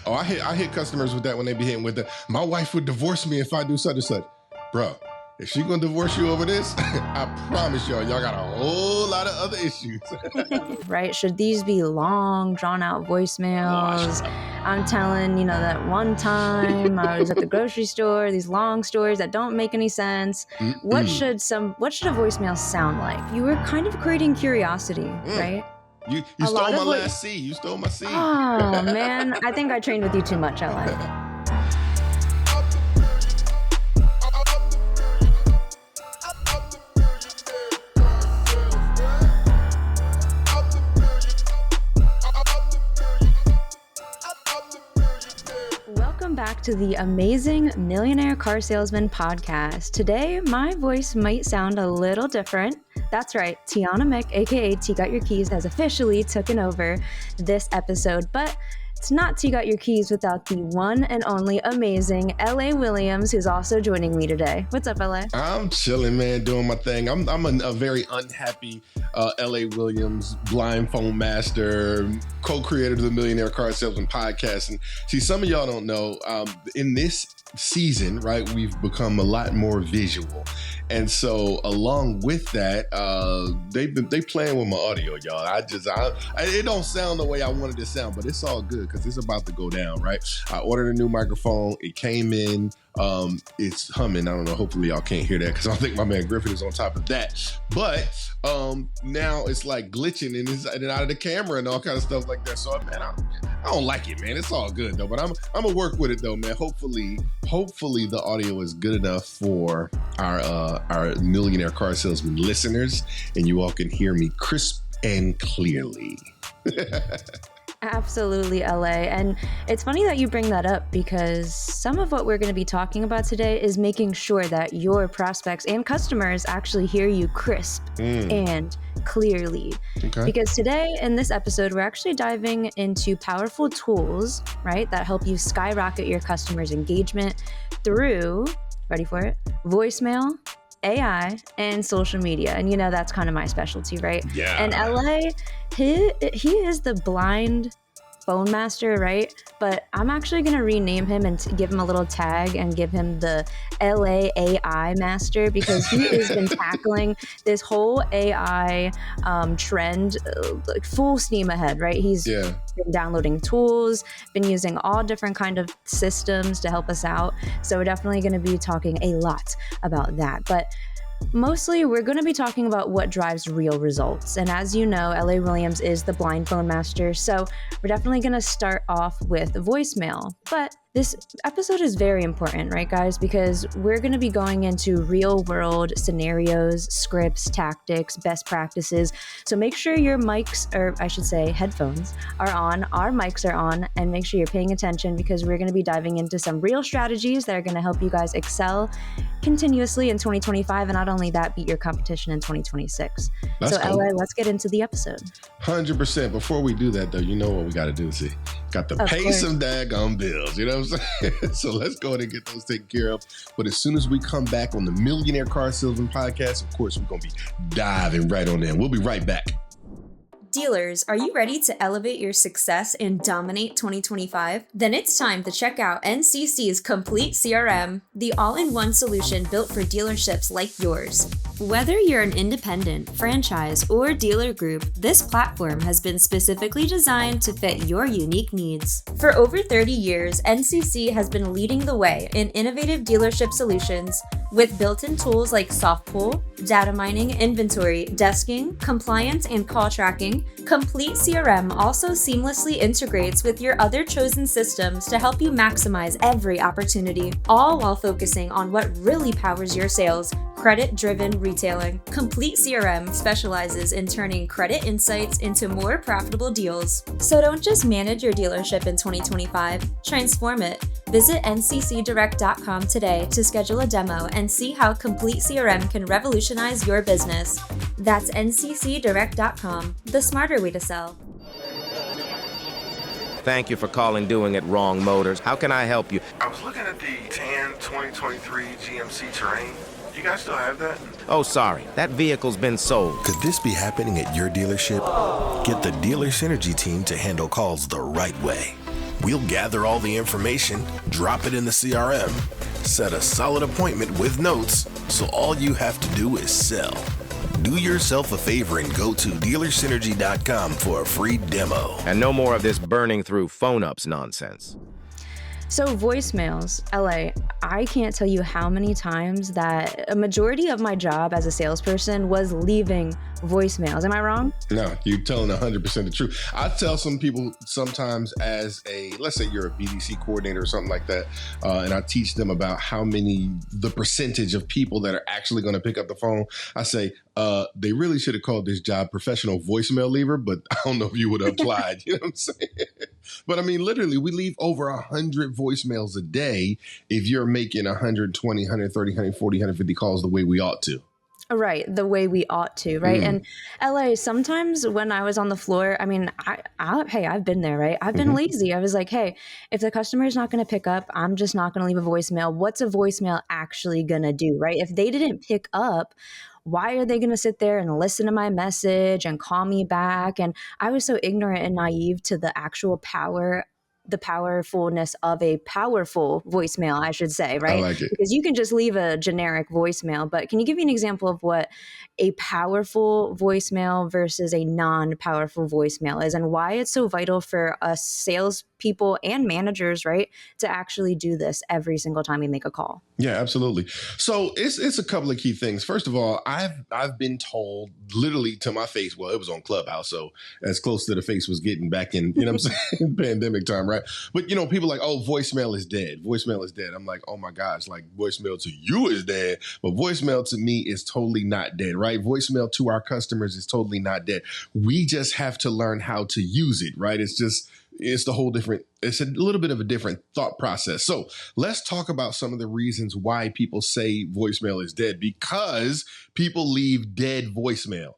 Oh, I hit customers with that when they be hitting with the, my wife would divorce me if I do such and such. Bro, if she gonna divorce you over this, I promise y'all got a whole lot of other issues. Right? Should these be long, drawn out voicemails? I'm telling, that one time I was at the grocery store, these long stories that don't make any sense. What should a voicemail sound like? You were kind of creating curiosity, right? You stole my last C. You stole my C. Oh, man. I think I trained with you too much, LA. Welcome back to the amazing Millionaire Car Salesman Podcast. Today, my voice might sound a little different. That's right, Tianna Mick, aka T Got Your Keys, has officially taken over this episode, but it's not T Got Your Keys without the one and only amazing LA Williams, who's also joining me today. What's up, LA? I'm chilling, man, doing my thing. I'm a very unhappy LA Williams, blind phone master, co-creator of the Millionaire Car Salesman Podcast. And see, some of y'all don't know, in this season, right, we've become a lot more visual. And so along with that, they playing with my audio, y'all. It don't sound the way I wanted it to sound, but it's all good because it's about to go down, right? I ordered a new microphone. It came in. It's humming. I don't know. Hopefully y'all can't hear that because I think my man Griffin is on top of that. But now it's like glitching and out of the camera and all kind of stuff like that. So man, I don't like it, man. It's all good though. But I'm gonna work with it though, man. Hopefully the audio is good enough for our Millionaire Car Salesman listeners, and you all can hear me crisp and clearly. Absolutely, LA. And it's funny that you bring that up because some of what we're going to be talking about today is making sure that your prospects and customers actually hear you crisp and clearly. Okay. Because today in this episode, we're actually diving into powerful tools, right, that help you skyrocket your customers' engagement through, ready for it, voicemail, AI, and social media. And that's kind of my specialty, right? Yeah. And LA, he is the blind phone master, right? But I'm actually going to rename him and give him a little tag and give him the LA AI master because he has been tackling this whole AI trend like full steam ahead, right? He's been downloading tools, been using all different kind of systems to help us out. So we're definitely going to be talking a lot about that. But mostly, we're going to be talking about what drives real results. And as you know, LA Williams is the blind phone master. So we're definitely going to start off with voicemail. But this episode is very important, right, guys? Because we're going to be going into real world scenarios, scripts, tactics, best practices. So make sure your mics, or I should say headphones, are on, our mics are on, and make sure you're paying attention because we're going to be diving into some real strategies that are going to help you guys excel continuously in 2025. And not only that, beat your competition in 2026. That's so cool. LA, let's get into the episode. 100%. Before we do that, though, you know what we got to do, see? Got to pay some daggone bills, you know what I'm saying? So let's go ahead and get those taken care of. But as soon as we come back on the Millionaire Car Salesman Podcast, of course, we're going to be diving right on in. We'll be right back. Dealers, are you ready to elevate your success and dominate 2025? Then it's time to check out NCC's Complete CRM, the all-in-one solution built for dealerships like yours. Whether you're an independent, franchise, or dealer group, this platform has been specifically designed to fit your unique needs. For over 30 years, NCC has been leading the way in innovative dealership solutions with built-in tools like soft pull, data mining, inventory, desking, compliance, and call tracking. Complete CRM also seamlessly integrates with your other chosen systems to help you maximize every opportunity, all while focusing on what really powers your sales: credit-driven retailing. Complete CRM specializes in turning credit insights into more profitable deals. So don't just manage your dealership in 2025, transform it. Visit nccdirect.com today to schedule a demo and see how Complete CRM can revolutionize your business. That's nccdirect.com, the smarter way to sell. Thank you for calling Doing It Wrong Motors. How can I help you? I was looking at the tan 2023 GMC Terrain. You guys still have that? Oh, sorry. That vehicle's been sold. Could this be happening at your dealership? Get the Dealer Synergy team to handle calls the right way. We'll gather all the information, drop it in the CRM, set a solid appointment with notes, so all you have to do is sell. Do yourself a favor and go to dealersynergy.com for a free demo. And no more of this burning through phone-ups nonsense. So voicemails, LA, I can't tell you how many times that a majority of my job as a salesperson was leaving voicemails. Am I wrong? No, you're telling 100% the truth. I tell some people sometimes as let's say you're a BDC coordinator or something like that, and I teach them about the percentage of people that are actually going to pick up the phone. I say, they really should have called this job professional voicemail leaver, but I don't know if you would have applied. You know what I'm saying? But I mean, literally, we leave over 100 voicemails a day if you're making 120, 130, 140, 150 calls the way we ought to. Right, the way we ought to, right? And LA, sometimes when I was on the floor, I mean, hey, I've been there, right? I've been lazy. I was like, hey, if the customer is not going to pick up, I'm just not going to leave a voicemail. What's a voicemail actually going to do, right? If they didn't pick up, why are they going to sit there and listen to my message and call me back? And I was so ignorant and naive to the actual the powerfulness of a powerful voicemail, I should say, right? I like it. Because you can just leave a generic voicemail, but can you give me an example of what a powerful voicemail versus a non-powerful voicemail is, and why it's so vital for us salespeople and managers, right, to actually do this every single time we make a call? Yeah, absolutely. So it's a couple of key things. First of all, I've been told literally to my face, well, it was on Clubhouse, so as close to the face was getting back in, you know what I'm saying, pandemic time, right? But, you know, people like, oh, voicemail is dead. Voicemail is dead. I'm like, oh my gosh, like voicemail to you is dead. But voicemail to me is totally not dead, right? Voicemail to our customers is totally not dead. We just have to learn how to use it, right? It's a little bit of a different thought process. So let's talk about some of the reasons why people say voicemail is dead, because people leave dead voicemail.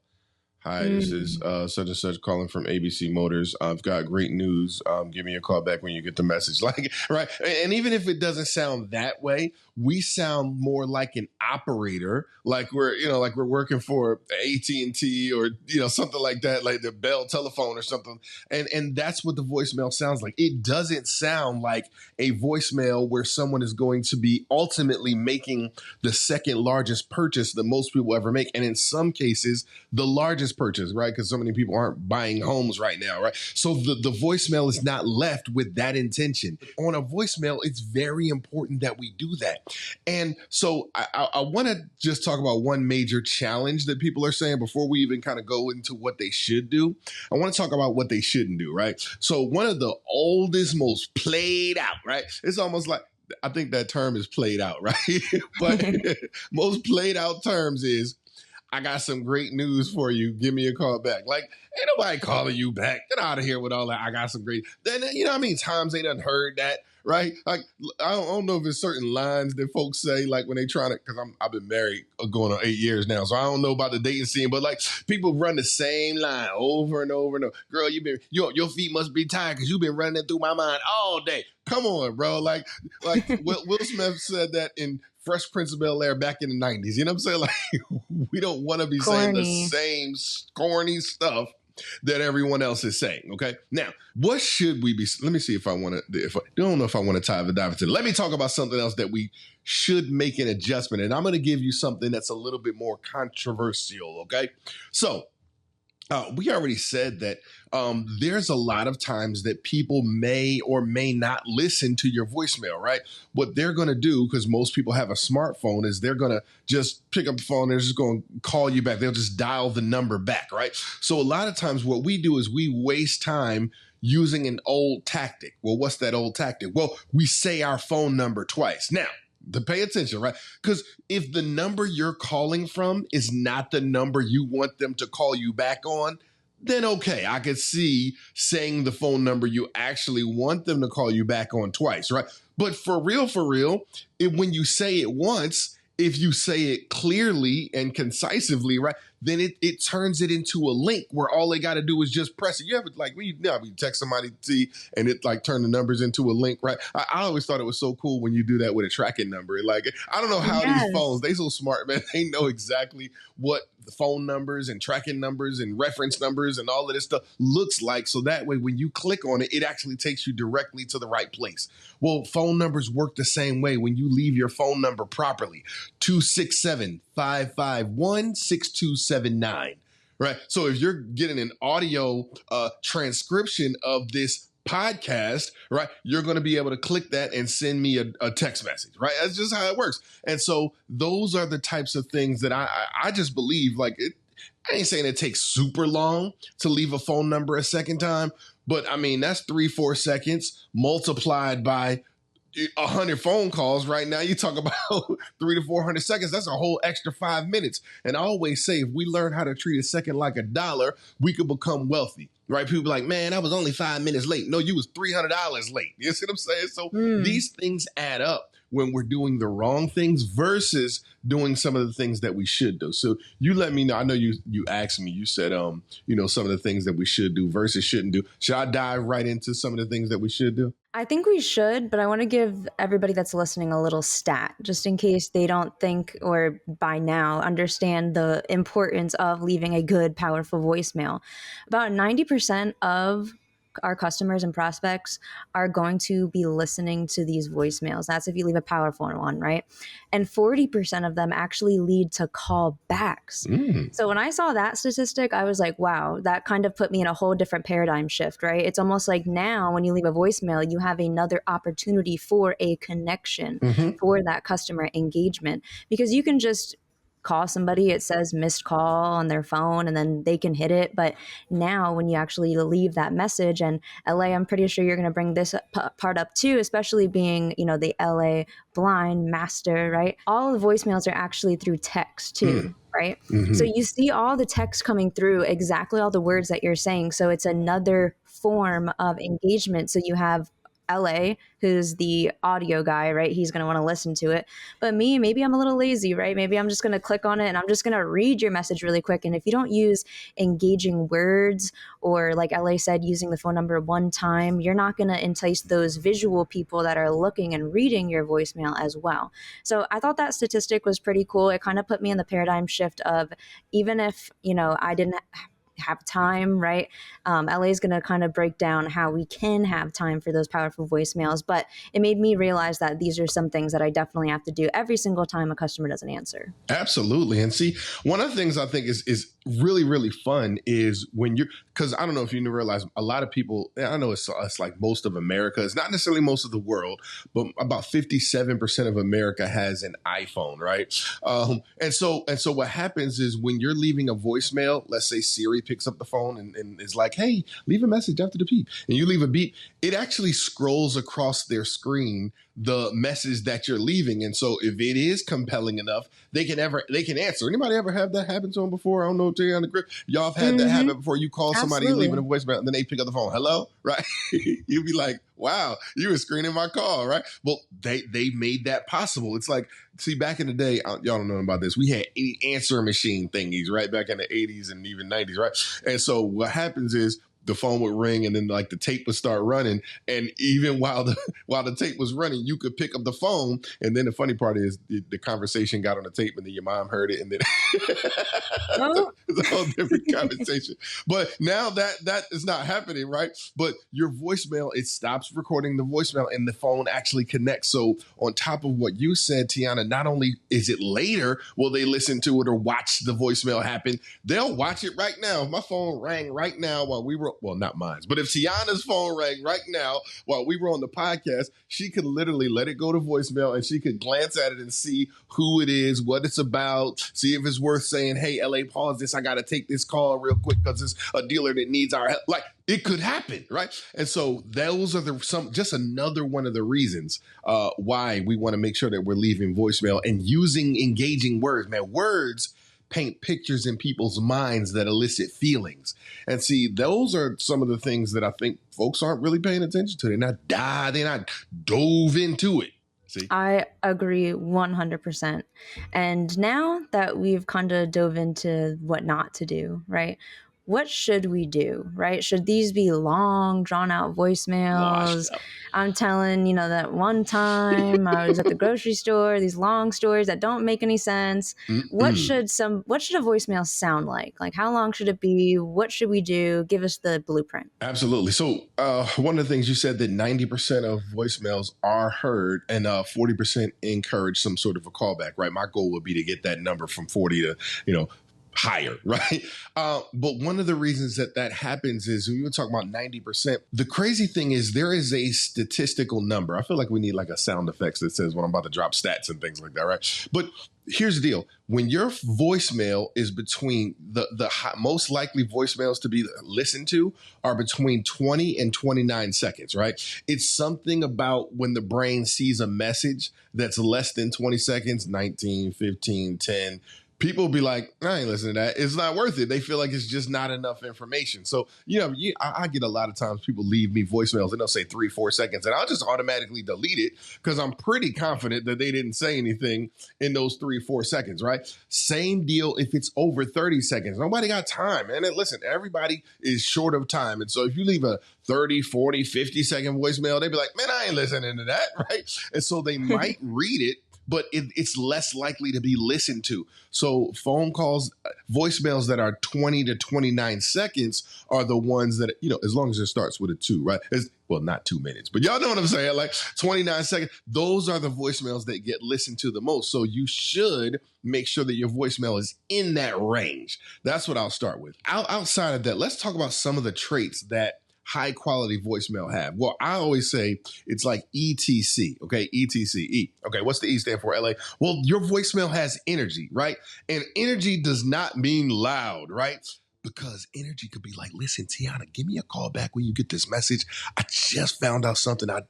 Hi, this is such and such calling from ABC Motors. I've got great news. Give me a call back when you get the message. Like, right. And even if it doesn't sound that way, we sound more like an operator, like we're working for AT&T or, you know, something like that, like the Bell telephone or something. And that's what the voicemail sounds like. It doesn't sound like a voicemail where someone is going to be ultimately making the second largest purchase that most people ever make. And in some cases, the largest purchase, right? Because so many people aren't buying homes right now, right? So the voicemail is not left with that intention. On a voicemail, it's very important that we do that. And so I want to just talk about one major challenge that people are saying before we even kind of go into what they should do. I want to talk about what they shouldn't do, right? So one of the oldest, most played out, right? It's almost like, I think that term is played out, right? But most played out terms is, I got some great news for you. Give me a call back. Like, ain't nobody calling you back. Get out of here with all that. I got some great. Then, you know how many times they done heard that, right? Like, I don't know if it's certain lines that folks say, like when they trying to, because I've been married going on 8 years now, so I don't know about the dating scene, but like people run the same line over and over and over. Girl, your feet must be tired because you've been running it through my mind all day. Come on, bro. Like Will Smith said that in Fresh Prince of Bel-Air back in the 90s. You know what I'm saying? Like, we don't want to be saying the same corny stuff that everyone else is saying. Okay. Now, what should we be? Let me see if I don't know if I want to dive into it. Let me talk about something else that we should make an adjustment. And I'm going to give you something that's a little bit more controversial. Okay. So, we already said that there's a lot of times that people may or may not listen to your voicemail, right? What they're going to do, because most people have a smartphone, is they're going to just pick up the phone. They're just going to call you back. They'll just dial the number back, right? So a lot of times what we do is we waste time using an old tactic. Well, what's that old tactic? Well, we say our phone number twice. Now, to pay attention, right? Because if the number you're calling from is not the number you want them to call you back on, then okay, I could see saying the phone number you actually want them to call you back on twice, right? But for real, when you say it once, if you say it clearly and concisively, right, then it turns it into a link where all they got to do is just press it. You ever like when you text somebody and it like turn the numbers into a link, right? I always thought it was so cool when you do that with a tracking number. Like, I don't know how these phones, they so smart, man. They know exactly what the phone numbers and tracking numbers and reference numbers and all of this stuff looks like. So that way, when you click on it, it actually takes you directly to the right place. Well, phone numbers work the same way when you leave your phone number properly. 267-551-6279. Right. So if you're getting an audio transcription of this podcast, right, you're going to be able to click that and send me a text message, right? That's just how it works. And so those are the types of things that I just believe, like, I ain't saying it takes super long to leave a phone number a second time, but I mean, that's 3-4 seconds multiplied by 100 phone calls. Right now, you talk about 300 to 400 seconds. That's a whole extra 5 minutes. And I always say, if we learn how to treat a second like $1, we could become wealthy. Right? People be like, man, I was only 5 minutes late. No, you was $300 late. You see what I'm saying? So these things add up when we're doing the wrong things versus doing some of the things that we should do. So you let me know. I know you asked me, you said, some of the things that we should do versus shouldn't do. Should I dive right into some of the things that we should do? I think we should, but I want to give everybody that's listening a little stat, just in case they don't think or by now understand the importance of leaving a good, powerful voicemail. About 90% of our customers and prospects are going to be listening to these voicemails. That's if you leave a powerful one, right? And 40% of them actually lead to callbacks. So when I saw that statistic, I was like, wow, that kind of put me in a whole different paradigm shift, right? It's almost like now when you leave a voicemail, you have another opportunity for a connection, for that customer engagement, because you can just call somebody, it says missed call on their phone and then they can hit it. But now when you actually leave that message, and LA, I'm pretty sure you're going to bring this part up too, especially being, the LA blind master, right? All the voicemails are actually through text too. Right? So you see all the text coming through, exactly all the words that you're saying. So it's another form of engagement. So you have LA, who's the audio guy, right? He's going to want to listen to it. But me, maybe I'm a little lazy, right? Maybe I'm just going to click on it and I'm just going to read your message really quick. And if you don't use engaging words, or like LA said, using the phone number one time, you're not going to entice those visual people that are looking and reading your voicemail as well. So I thought that statistic was pretty cool. It kind of put me in the paradigm shift of, even if, I didn't have time, right? LA is going to kind of break down how we can have time for those powerful voicemails, but it made me realize that these are some things that I definitely have to do every single time a customer doesn't answer. Absolutely. And see, one of the things I think is really, really fun is when because I don't know if you realize, a lot of people, I know it's like most of America, it's not necessarily most of the world, but about 57% of America has an iPhone, right? And so what happens is when you're leaving a voicemail, let's say Siri picks up the phone and is like, hey, leave a message after the beep, and you leave a beep, it actually scrolls across their screen the message that you're leaving. And so if it is compelling enough, they can answer. Anybody ever have that happen to them before? I don't know, Terry on the grip. Y'all have had that happen before. You call somebody leaving a voicemail and then they pick up the phone. Hello? Right? You'd be like, wow, you were screening my call, right? Well, they made that possible. It's like, see, back in the day, y'all don't know about this. We had answer machine thingies, right? Back in the 80s and even 90s, right? And so what happens is, the phone would ring and then like the tape would start running. And even while the tape was running, you could pick up the phone. And then the funny part is the conversation got on the tape and then your mom heard it. And then it's a whole different conversation. But now that is not happening, right? But your voicemail, it stops recording the voicemail and the phone actually connects. So on top of what you said, Tianna, not only is it later, will they listen to it or watch the voicemail happen, they'll watch it right now. If my phone rang right now while we were, well, not mine, but if Tianna's phone rang right now while we were on the podcast, she could literally let it go to voicemail and she could glance at it and see who it is, what it's about, see if it's worth saying, hey, LA, pause this. I got to take this call real quick because it's a dealer that needs our help. Like, it could happen, right? And so those are just another one of the reasons why we want to make sure that we're leaving voicemail and using engaging words. Man, words paint pictures in people's minds that elicit feelings. And see, those are some of the things that I think folks aren't really paying attention to. They're not dove into it. See? I agree 100%. And now that we've kind of dove into what not to do, right? what should we do, right? Should these be long, drawn out voicemails? I'm telling, that one time I was at the grocery store, these long stories that don't make any sense. What should a voicemail sound like? Like, how long should it be? What should we do? Give us the blueprint. Absolutely. So one of the things you said that 90% of voicemails are heard and 40% encourage some sort of a callback, right? My goal would be to get that number from 40 to, higher, right? But one of the reasons that happens is when you talk about 90%, the crazy thing is there is a statistical number. I feel like we need like a sound effects that says when I'm about to drop stats and things like that, right? But here's the deal. When your voicemail is between the most likely voicemails to be listened to are between 20 and 29 seconds, right? It's something about when the brain sees a message that's less than 20 seconds, 19, 15, 10, people be like, I ain't listening to that. It's not worth it. They feel like it's just not enough information. So, I get a lot of times people leave me voicemails and they'll say 3-4 seconds and I'll just automatically delete it because I'm pretty confident that they didn't say anything in those 3-4 seconds, right? Same deal if it's over 30 seconds. Nobody got time. And then, listen, everybody is short of time. And so if you leave a 30, 40, 50 second voicemail, they'd be like, man, I ain't listening to that, right? And so they might read it, but it's less likely to be listened to. So phone calls, voicemails that are 20 to 29 seconds are the ones that, as long as it starts with a 2, right? Well, not 2 minutes, but y'all know what I'm saying? Like 29 seconds, those are the voicemails that get listened to the most. So you should make sure that your voicemail is in that range. That's what I'll start with. Outside of that, let's talk about some of the traits that high quality voicemail have. Well, I always say it's like ETC, okay? ETC. Okay, what's the E stand for, LA? Well, your voicemail has energy, right? And energy does not mean loud, right? Because energy could be like, listen, Tianna, give me a call back when you get this message. I just found out something I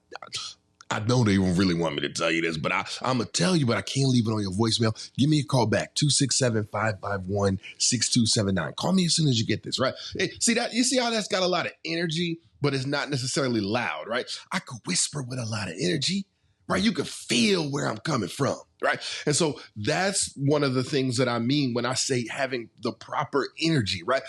know they don't really want me to tell you this, but I'm going to tell you, but I can't leave it on your voicemail. Give me a call back, 267-551-6279. Call me as soon as you get this, right? You see how that's got a lot of energy, but it's not necessarily loud, right? I could whisper with a lot of energy, right? You could feel where I'm coming from, right? And so that's one of the things that I mean when I say having the proper energy, right?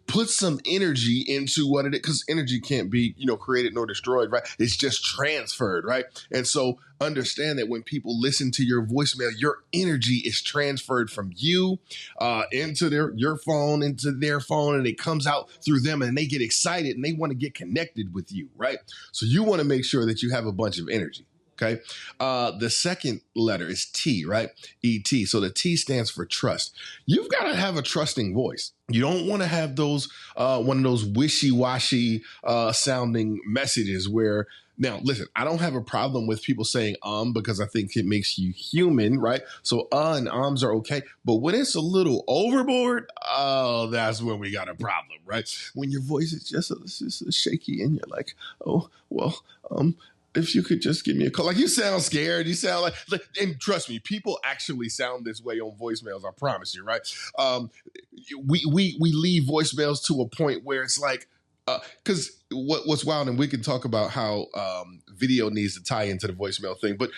Put some energy into what it is, because energy can't be, created nor destroyed, right? It's just transferred, right? And so understand that when people listen to your voicemail, your energy is transferred from you into your phone, into their phone, and it comes out through them and they get excited and they want to get connected with you, right? So you want to make sure that you have a bunch of energy. Okay. The second letter is T, right? E-T. So the T stands for trust. You've got to have a trusting voice. You don't want to have those, one of those wishy-washy sounding messages where, now listen, I don't have a problem with people saying because I think it makes you human, right? So and ums are okay. But when it's a little overboard, that's when we got a problem, right? When your voice is just shaky and you're like, oh, well, if you could just give me a call. Like, you sound scared. You sound like, and trust me, people actually sound this way on voicemails. I promise you, right? We leave voicemails to a point where it's like, because what's wild, and we can talk about how video needs to tie into the voicemail thing, but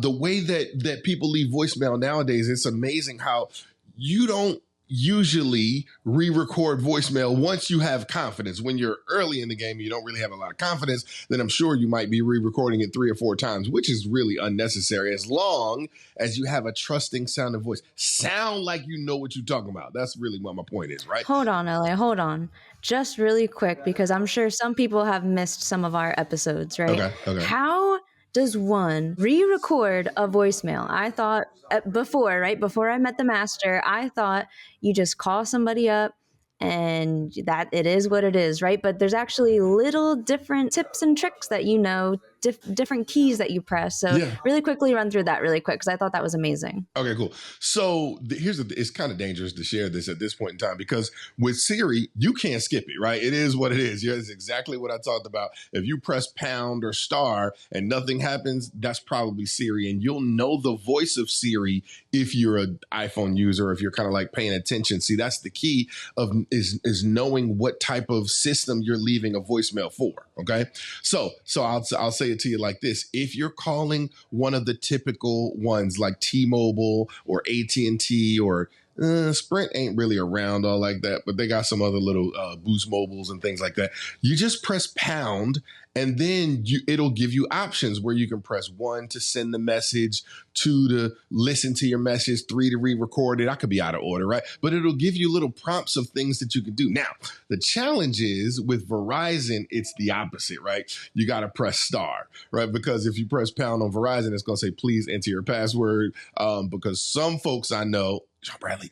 the way that people leave voicemail nowadays, it's amazing how you don't usually re-record voicemail once you have confidence. When you're early in the game, you don't really have a lot of confidence, then I'm sure you might be re-recording it 3 or 4 times, which is really unnecessary as long as you have a trusting sounding voice. Sound like you know what you're talking about. That's really what my point is, right? Hold on, LA, hold on. Just really quick, because I'm sure some people have missed some of our episodes, right? Okay. How does one re-record a voicemail? I thought before I met the master, I thought you just call somebody up and that it is what it is, right? But there's actually little different tips and tricks that different keys that you press. So really quickly run through that really quick, because I thought that was amazing. Okay, cool. So it's kind of dangerous to share this at this point in time, because with Siri, you can't skip it, right? It is what it is. It's exactly what I talked about. If you press pound or star and nothing happens, that's probably Siri. And you'll know the voice of Siri if you're an iPhone user, if you're kind of like paying attention. See, that's the key is knowing what type of system you're leaving a voicemail for. Okay. So I'll say it to you like this. If you're calling one of the typical ones like T-Mobile or AT&T or Sprint ain't really around all like that, but they got some other little Boost Mobiles and things like that. You just press pound, and then it'll give you options where you can press 1 to send the message, 2 to listen to your message, 3 to re-record it. I could be out of order, right? But it'll give you little prompts of things that you can do. Now, the challenge is with Verizon, it's the opposite, right? You got to press star, right? Because if you press pound on Verizon, it's going to say, please enter your password. Because some folks I know, John Bradley,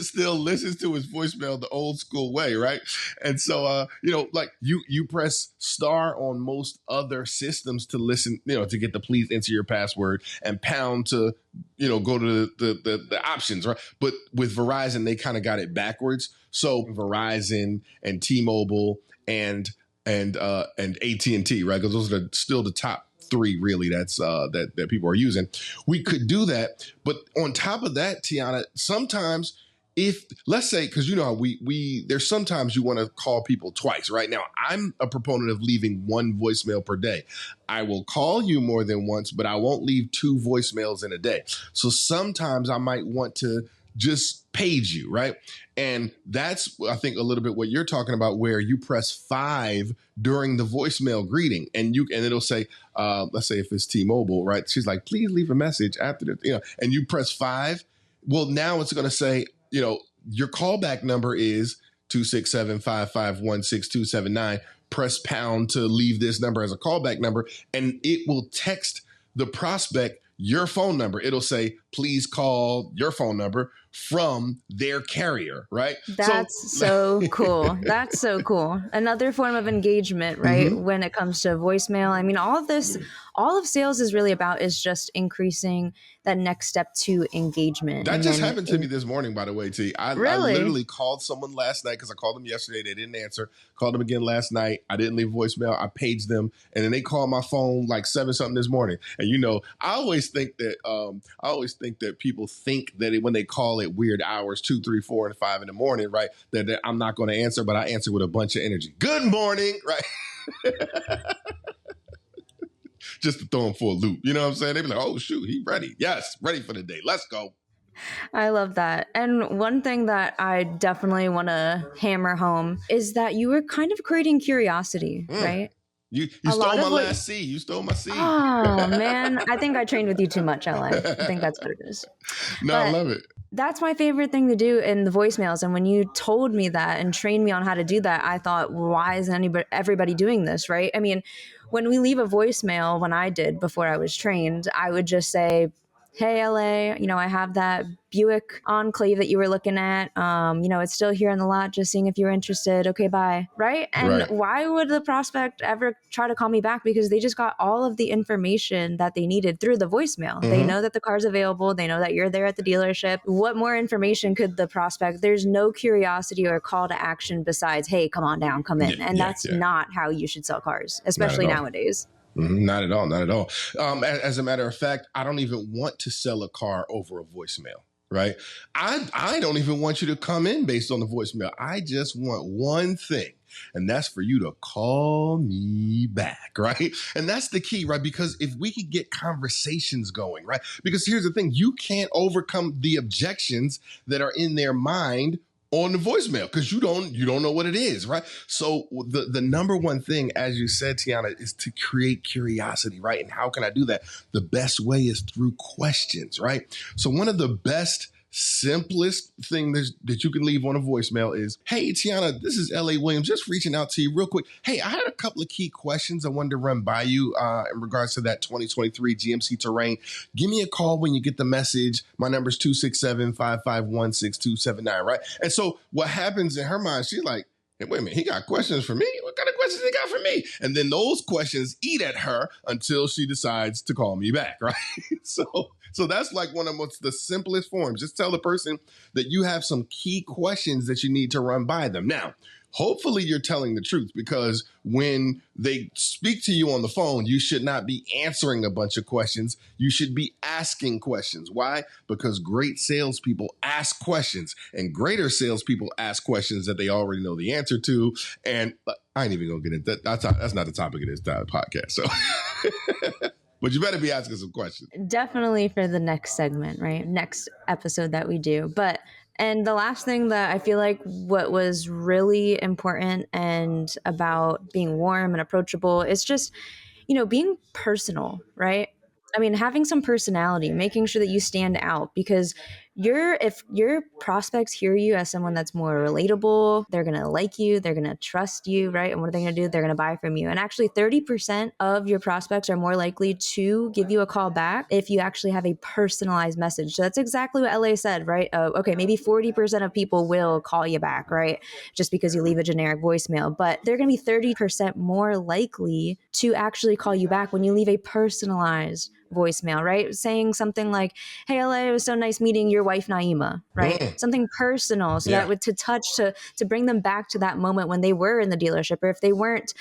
still listens to his voicemail the old school way, right? And so, like you press star on most other systems to listen, to get the please enter your password, and pound to, go to the options, right? But with Verizon, they kind of got it backwards. So Verizon and T-Mobile and AT&T, right? Because those are still the top 3 really that people are using. We could do that, but on top of that, Tianna, sometimes if, let's say, because there's sometimes you want to call people twice. Right now, I'm a proponent of leaving 1 voicemail per day. I will call you more than once, but I won't leave 2 voicemails in a day. So sometimes I might want to just page you, right? And that's, I think, a little bit what you're talking about, where you press 5 during the voicemail greeting, and it'll say, let's say if it's T-Mobile, right? She's like, please leave a message after the, and you press 5. Well, now it's going to say, your callback number is 267-551-6279. Press pound to leave this number as a callback number, and it will text the prospect your phone number. It'll say, please call your phone number from their carrier, right? That's so cool. That's so cool. Another form of engagement, right? Mm-hmm. When it comes to voicemail. I mean, all of sales is really about is just increasing that next step to engagement. That just happened to me this morning, by the way, T. I literally called someone last night because I called them yesterday. They didn't answer. Called them again last night. I didn't leave a voicemail. I paged them, and then they called my phone like 7-something this morning. And I always think that people think that when they call at weird hours, 2, 3, 4, and 5 in the morning, right, that I'm not going to answer, but I answer with a bunch of energy. Good morning, right? Just to throw them for a loop. You know what I'm saying? They be like, oh, shoot, he ready. Yes, ready for the day. Let's go. I love that. And one thing that I definitely want to hammer home is that you were kind of creating curiosity, right? You stole my last C. You stole my C. Oh, man. I think I trained with you too much, LA. I think that's what it is. No, I love it. That's my favorite thing to do in the voicemails. And when you told me that and trained me on how to do that, I thought, why isn't everybody doing this, right? I mean, when we leave a voicemail, when I did before I was trained, I would just say, hey, LA, I have that Buick Enclave that you were looking at. It's still here in the lot, just seeing if you're interested. Okay, bye. Right? And why would the prospect ever try to call me back? Because they just got all of the information that they needed through the voicemail. Mm-hmm. They know that the car's available. They know that you're there at the dealership. What more information could the prospect? There's no curiosity or call to action besides, hey, come on down, come in. And that's not how you should sell cars, especially nowadays. Not at all. Not at all. As a matter of fact, I don't even want to sell a car over a voicemail, right? I don't even want you to come in based on the voicemail. I just want one thing, and that's for you to call me back, right? And that's the key, right? Because if we could get conversations going, right? Because here's the thing, you can't overcome the objections that are in their mind on the voicemail because you don't know what it is, right? So the number one thing, as you said, Tianna, is to create curiosity, right? And how can I do that? The best way is through questions, right? So one of the best, simplest thing that you can leave on a voicemail is, hey, Tianna, this is L.A. Williams, just reaching out to you real quick. Hey, I had a couple of key questions I wanted to run by you in regards to that 2023 GMC Terrain. Give me a call when you get the message. My number is 267-551-6279, right? And so what happens in her mind, she's like, hey, wait a minute, he got questions for me? What kind of questions he got for me? And then those questions eat at her until she decides to call me back, right? So that's like one of the simplest forms. Just tell the person that you have some key questions that you need to run by them. Now, hopefully you're telling the truth, because when they speak to you on the phone, you should not be answering a bunch of questions. You should be asking questions. Why? Because great salespeople ask questions, and greater salespeople ask questions that they already know the answer to. And I ain't even gonna get into that. That's not the topic of this podcast. So, but you better be asking some questions. Definitely for the next segment, right? Next episode that we do. But And the last thing that I feel like what was really important and about being warm and approachable is just, being personal, right? I mean, having some personality, making sure that you stand out, because if your prospects hear you as someone that's more relatable, they're going to like you, they're going to trust you, right? And what are they going to do? They're going to buy from you. And actually 30% of your prospects are more likely to give you a call back if you actually have a personalized message. So that's exactly what LA said, right? Okay, maybe 40% of people will call you back, right? Just because you leave a generic voicemail, but they're going to be 30% more likely to actually call you back when you leave a personalized voicemail, right? Saying something like, "Hey, LA, it was so nice meeting your wife, Naima," right? Something personal. So that would to bring them back to that moment when they were in the dealership, or if they weren't,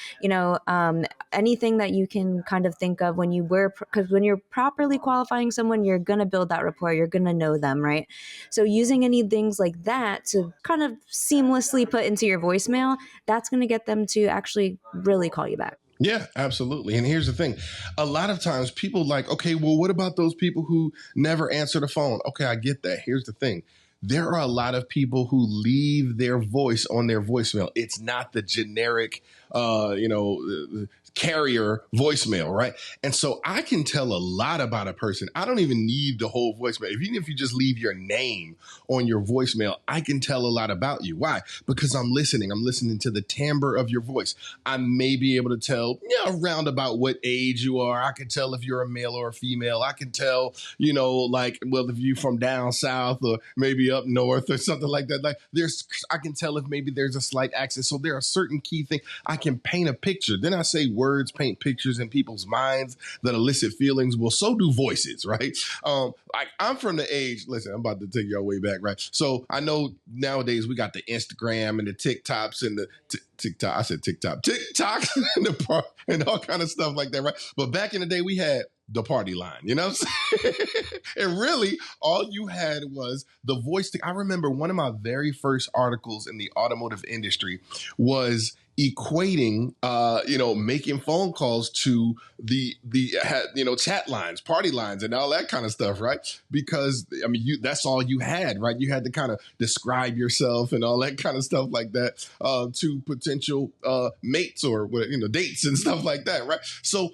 anything that you can kind of think of when you were, because when you're properly qualifying someone, you're going to build that rapport, you're going to know them, right? So using any things like that to kind of seamlessly put into your voicemail, that's going to get them to actually really call you back. Yeah, absolutely. And here's the thing. A lot of times people like, okay, well, what about those people who never answer the phone? Okay, I get that. Here's the thing. There are a lot of people who leave their voice on their voicemail. It's not the generic, carrier voicemail, right? And so I can tell a lot about a person. I don't even need the whole voicemail. Even if you just leave your name on your voicemail, I can tell a lot about you. Why? Because I'm listening. I'm listening to the timbre of your voice. I may be able to tell, around about what age you are. I can tell if you're a male or a female. I can tell, if you're from down south or maybe up north or something like that. I can tell if maybe there's a slight accent. So there are certain key things. I can paint a picture. Then I say words paint pictures in people's minds that elicit feelings. Well, so do voices, right? I'm from the age, listen, I'm about to take y'all way back, right? So I know nowadays we got the Instagram and the TikToks and the TikTok, I said TikTok and all kind of stuff like that, right? But back in the day, we had the party line, you know what I'm saying? And really, all you had was the voice. I remember one of my very first articles in the automotive industry was equating, making phone calls to the chat lines, party lines, and all that kind of stuff, right? Because that's all you had, right? You had to kind of describe yourself and all that kind of stuff like that to potential mates or dates and stuff like that, right? So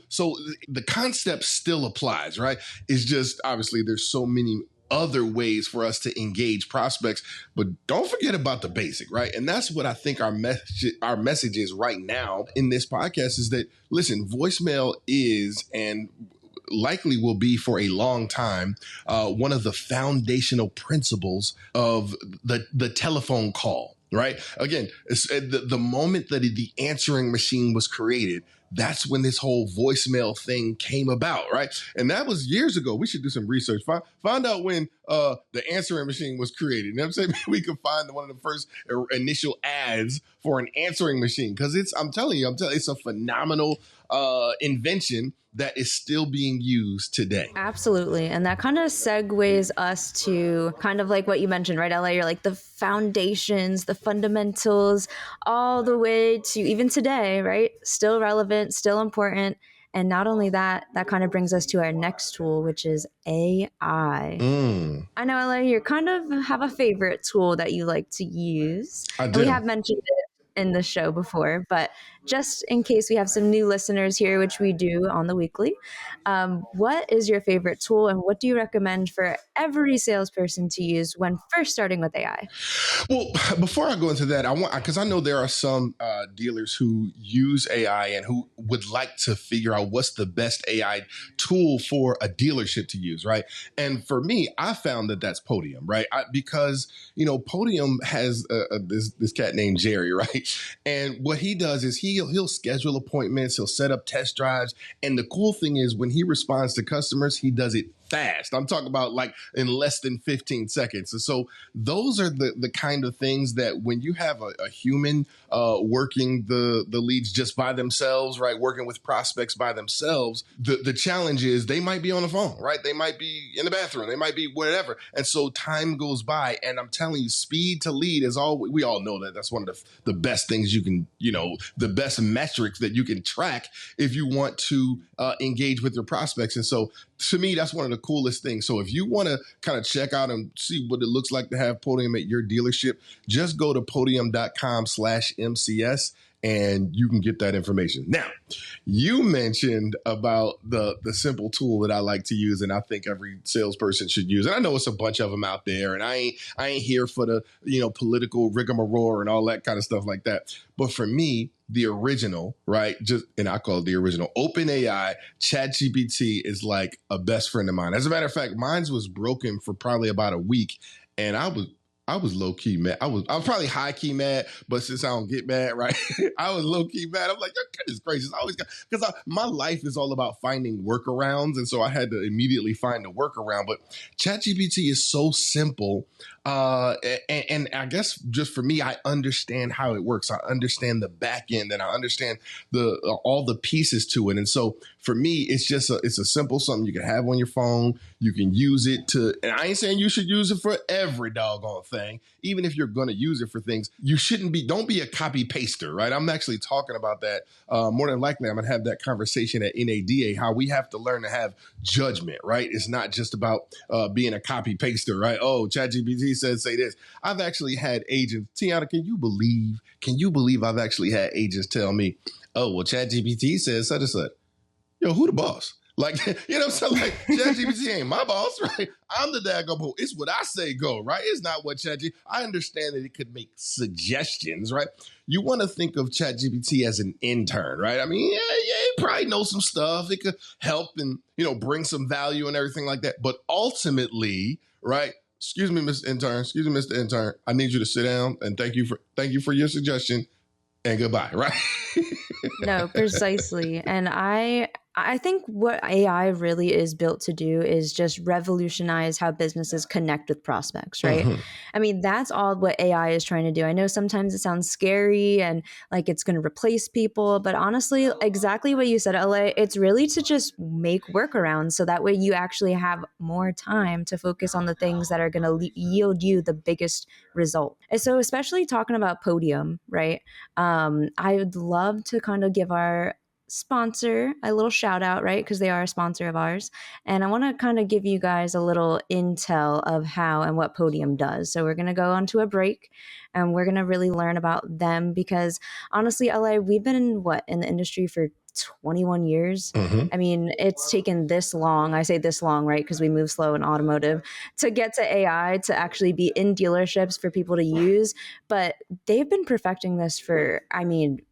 the concept still applies, right? It's just obviously there's so many other ways for us to engage prospects, but don't forget about the basic, right? And that's what I think our message is right now in this podcast is that, listen, voicemail is and likely will be for a long time one of the foundational principles of the telephone call, right? Again, it's, the moment that the answering machine was created, that's when this whole voicemail thing came about, right? And that was years ago. We should do some research. Find out when the answering machine was created. You know what I'm saying? Maybe we could find one of the first initial ads for an answering machine. Because I'm telling you, it's a phenomenal invention that is still being used today. Absolutely. And that kind of segues us to kind of like what you mentioned, right, LA? You're like the foundations, the fundamentals, all the way to even today, right? Still relevant, still important. And not only that, that kind of brings us to our next tool, which is AI. I know, LA, you kind of have a favorite tool that you like to use. I do. We have mentioned it in the show before, but just in case we have some new listeners here, which we do on the weekly, what is your favorite tool and what do you recommend for every salesperson to use when first starting with AI? Well, before I go into that, because I know there are some dealers who use AI and who would like to figure out what's the best AI tool for a dealership to use, right? And for me, I found that that's Podium, right? Because Podium has this cat named Jerry, right? And what he does is he'll schedule appointments, he'll set up test drives, and the cool thing is when he responds to customers, he does it fast. I'm talking about like in less than 15 seconds. And so those are the kind of things that when you have a human working the leads just by themselves, right? Working with prospects by themselves, the challenge is they might be on the phone, right? They might be in the bathroom. They might be whatever. And so time goes by and I'm telling you, speed to lead is we all know that that's one of the best things you can, the best metrics that you can track if you want to engage with your prospects. And so to me, that's one of the coolest things. So if you want to kind of check out and see what it looks like to have Podium at your dealership, just go to podium.com/MCS and you can get that information. Now, you mentioned about the simple tool that I like to use and I think every salesperson should use. And I know it's a bunch of them out there, and I ain't here for the, political rigmarole and all that kind of stuff like that. But for me, the original, right? And I call it the original OpenAI ChatGPT is like a best friend of mine. As a matter of fact, mine was broken for probably about a week, and I was low key mad. I was probably high key mad, but since I don't get mad, right? I was low key mad. I'm like, goodness gracious. Because my life is all about finding workarounds. And so I had to immediately find a workaround. But ChatGPT is so simple. And I guess just for me, I understand how it works. I understand the back end and I understand all the pieces to it. And so for me, it's a simple something you can have on your phone. You can use it and I ain't saying you should use it for every doggone thing. Even if you're going to use it for things, don't be a copy paster, right? I'm actually talking about that. More than likely, I'm going to have that conversation at NADA, how we have to learn to have judgment, right? It's not just about being a copy paster, right? Oh, ChatGPT says, say this. I've actually had agents, Tianna, can you believe I've actually had agents tell me, oh, well, ChatGPT says such and such. Yo, who the boss? Like, you know what I'm saying? Like, ChatGPT ain't my boss, right? I'm the daggone boss. It's what I say go, right? It's not what ChatGPT. I understand that it could make suggestions, right? You want to think of ChatGPT as an intern, right? I mean, yeah, it probably knows some stuff. It could help and, bring some value and everything like that. But ultimately, right? Excuse me, Mr. Intern. I need you to sit down and thank you for your suggestion and goodbye, right? No, precisely. And I think what AI really is built to do is just revolutionize how businesses connect with prospects, right? Mm-hmm. I mean, that's all what AI is trying to do. I know sometimes it sounds scary and like it's going to replace people, but honestly, exactly what you said, LA, it's really to just make workarounds so that way you actually have more time to focus on the things that are going to yield you the biggest result. And so especially talking about Podium, right? I would love to kind of give our sponsor a little shout out, right? Because they are a sponsor of ours. And I want to kind of give you guys a little intel of how and what Podium does. So we're going to go on to a break and we're going to really learn about them because honestly, LA, we've been in the industry for 21 years. Mm-hmm. I mean, it's taken this long. I say this long, right? Because we move slow in automotive to get to AI to actually be in dealerships for people to use. But they've been perfecting this for,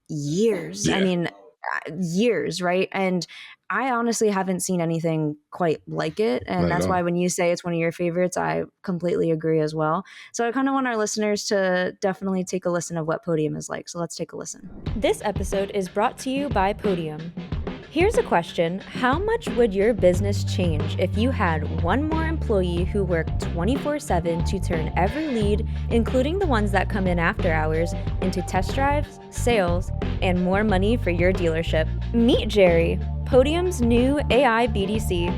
years. Yeah. Years, right? And I honestly haven't seen anything quite like it. And that's why when you say it's one of your favorites, I completely agree as well. So I kind of want our listeners to definitely take a listen of what Podium is like. So let's take a listen. This episode is brought to you by Podium. Here's a question. How much would your business change if you had one more employee who worked 24/7 to turn every lead, including the ones that come in after hours, into test drives, sales, and more money for your dealership? Meet Jerry, Podium's new AI BDC.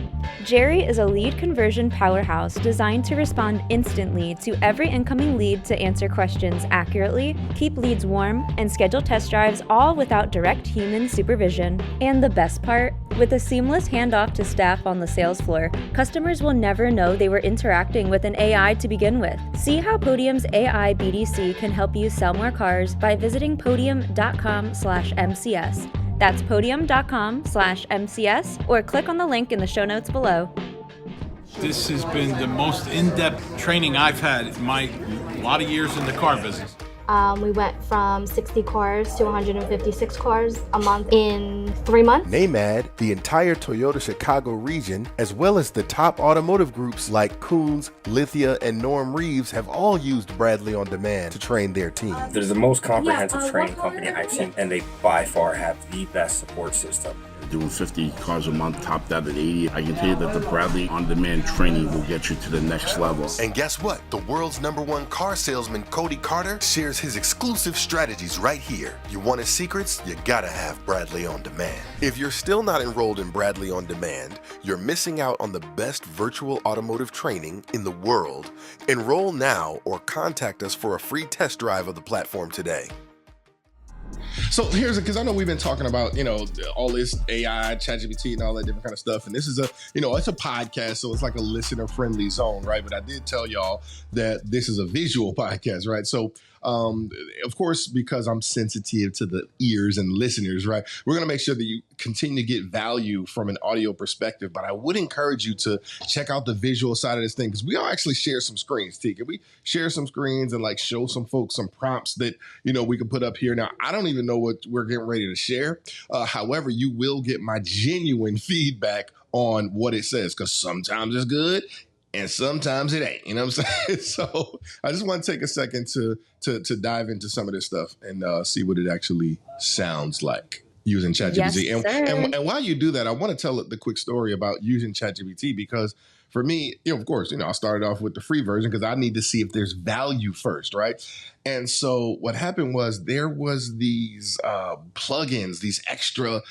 Jerry is a lead conversion powerhouse designed to respond instantly to every incoming lead to answer questions accurately, keep leads warm, and schedule test drives all without direct human supervision. And the best part, with a seamless handoff to staff on the sales floor, customers will never know they were interacting with an AI to begin with. See how Podium's AI BDC can help you sell more cars by visiting podium.com/MCS. That's podium.com/MCS or click on the link in the show notes below. This has been the most in-depth training I've had in my lot of years in the car business. We went from 60 cars to 156 cars a month in 3 months. NAMAD, the entire Toyota Chicago region, as well as the top automotive groups like Koons, Lithia, and Norm Reeves have all used Bradley On Demand to train their team. They're the most comprehensive training company I've seen, and they by far have the best support system. Doing 50 cars a month, topped out at 80. I can tell you that the Bradley On Demand training will get you to the next level. And guess what? The world's #1 car salesman, Cody Carter, shares his exclusive strategies right here. You want his secrets? You gotta have Bradley On Demand. If you're still not enrolled in Bradley On Demand, you're missing out on the best virtual automotive training in the world. Enroll now or contact us for a free test drive of the platform today. So here's because I know we've been talking about, all this AI, ChatGPT and all that different kind of stuff. And this is it's a podcast, so it's like a listener friendly zone, right? But I did tell y'all that this is a visual podcast, right? So of course, because I'm sensitive to the ears and listeners, right? We're going to make sure that you continue to get value from an audio perspective. But I would encourage you to check out the visual side of this thing, because we all actually share some screens. T, can we share some screens and like show some folks some prompts that, we can put up here? Now, I don't even know what we're getting ready to share. However, you will get my genuine feedback on what it says, because sometimes it's good and sometimes it ain't, you know what I'm saying? So I just want to take a second to dive into some of this stuff and see what it actually sounds like using ChatGPT. Yes, and while you do that, I want to tell the quick story about using ChatGPT, because for me, of course, I started off with the free version because I need to see if there's value first, right? And so what happened was there was these plugins, these extra,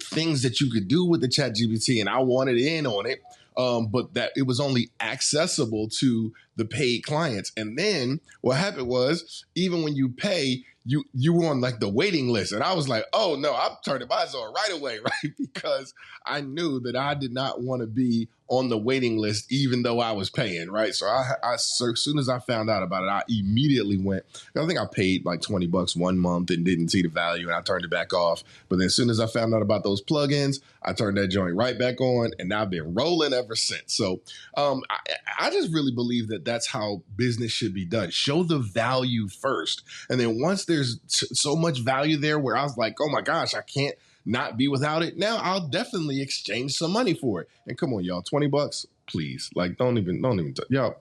things that you could do with the ChatGPT, and I wanted in on it. But that it was only accessible to the paid clients. And then what happened was, even when you pay, you were on like the waiting list. And I was like, oh no, I'm turning mine on right away, right? Because I knew that I did not want to be on the waiting list, even though I was paying, right? So as soon as I found out about it, I immediately went. I think I paid like $20 one month and didn't see the value, and I turned it back off. But then as soon as I found out about those plugins, I turned that joint right back on, and I've been rolling ever since. So I just really believe that that's how business should be done. Show the value first. And then once there's so much value there where I was like, oh my gosh, I can't not be without it. Now I'll definitely exchange some money for it. And come on, y'all, $20, please. Like, don't even y'all.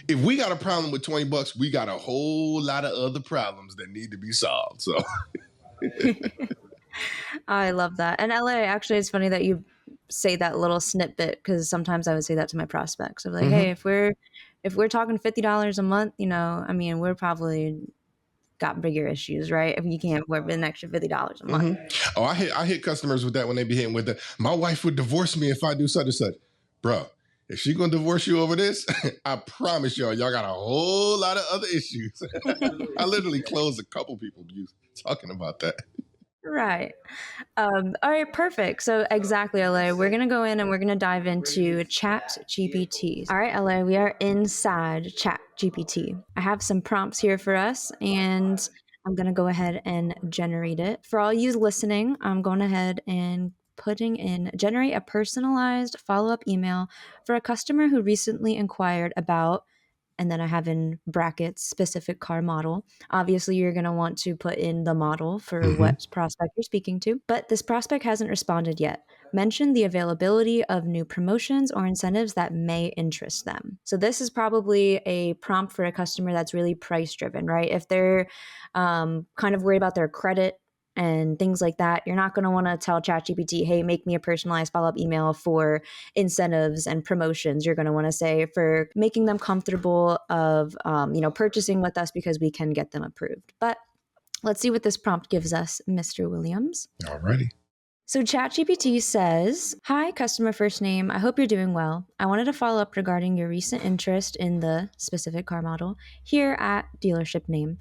If we got a problem with $20, we got a whole lot of other problems that need to be solved. So I love that. And LA, actually, it's funny that you say that little snippet, because sometimes I would say that to my prospects of like, hey, if we're talking $50 a month, we're probably got bigger issues, right? If you can't work with an extra $50 a month. Oh, I hit customers with that when they be hitting with the, my wife would divorce me if I do such and such. Bro, if she gonna divorce you over this, I promise y'all got a whole lot of other issues. I literally closed a couple people talking about that. Right. All right, perfect. So exactly, LA, we're going to go in and we're going to dive into ChatGPT. All right, LA, we are inside ChatGPT. I have some prompts here for us, and I'm going to go ahead and generate it. For all you listening, I'm going ahead and putting in generate a personalized follow-up email for a customer who recently inquired about, and then I have in brackets specific car model. Obviously, you're going to want to put in the model for what prospect you're speaking to. But this prospect hasn't responded yet. Mention the availability of new promotions or incentives that may interest them. So this is probably a prompt for a customer that's really price driven, right? If they're kind of worried about their credit and things like that, you're not going to want to tell ChatGPT, hey, make me a personalized follow-up email for incentives and promotions. You're going to want to say for making them comfortable of, purchasing with us because we can get them approved. But let's see what this prompt gives us, Mr. Williams. Alrighty. So ChatGPT says, hi, customer first name. I hope you're doing well. I wanted to follow up regarding your recent interest in the specific car model here at dealership name.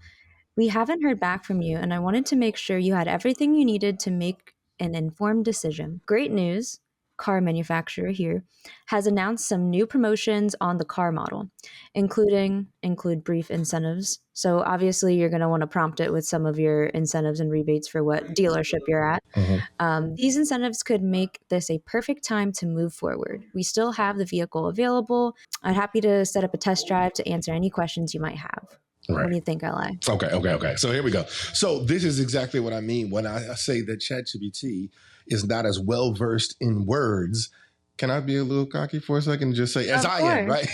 We haven't heard back from you, and I wanted to make sure you had everything you needed to make an informed decision. Great news, car manufacturer here has announced some new promotions on the car model, include brief incentives. So obviously you're going to want to prompt it with some of your incentives and rebates for what dealership you're at. These incentives could make this a perfect time to move forward. We still have the vehicle available. I'm happy to set up a test drive to answer any questions you might have. Right. What do you think, LA? Okay. So here we go. So this is exactly what I mean when I say that ChatGPT is not as well versed in words. Can I be a little cocky for a second and just say, as I am, right?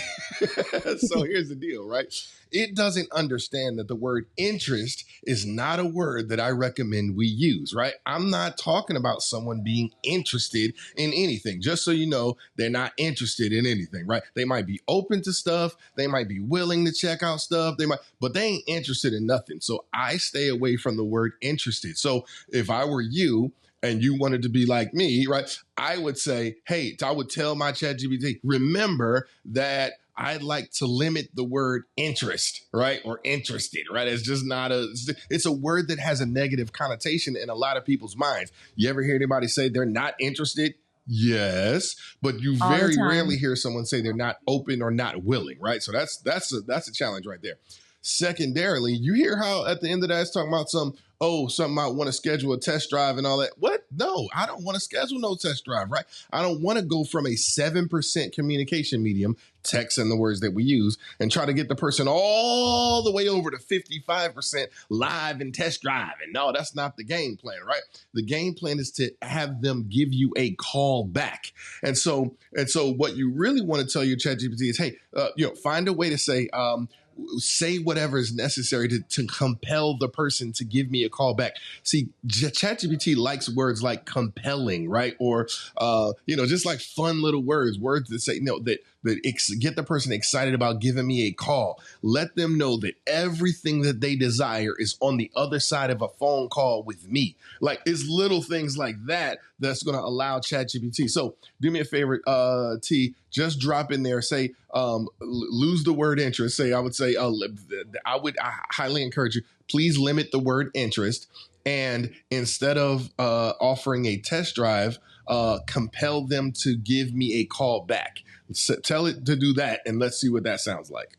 So here's the deal, right? It doesn't understand that the word interest is not a word that I recommend we use, right? I'm not talking about someone being interested in anything. Just so you know, they're not interested in anything, right? They might be open to stuff. They might be willing to check out stuff. But they ain't interested in nothing. So I stay away from the word interested. So if I were you, and you wanted to be like me, right? I would say, hey, I would tell my ChatGPT, remember that I'd like to limit the word interest, right? Or interested, right? It's just not it's a word that has a negative connotation in a lot of people's minds. You ever hear anybody say they're not interested? Yes, but you very rarely hear someone say they're not open or not willing, right? So that's a challenge right there. Secondarily, you hear how at the end of that it's talking about something I want to schedule a test drive and all that. What? No, I don't want to schedule no test drive, right? I don't want to go from a 7% communication medium, text in the words that we use, and try to get the person all the way over to 55% live and test driving. No, that's not the game plan, right? The game plan is to have them give you a call back. And so what you really want to tell your ChatGPT is, hey, find a way to say whatever is necessary to compel the person to give me a call back. See, ChatGPT likes words like compelling, right? Or, just like fun little words that say, that get the person excited about giving me a call. Let them know that everything that they desire is on the other side of a phone call with me. Like, it's little things like that that's going to allow ChatGPT. So do me a favor, T, just drop in there, say, lose the word interest. I would highly encourage you, please limit the word interest. And instead of offering a test drive, compel them to give me a call back. Tell it to do that, and let's see what that sounds like.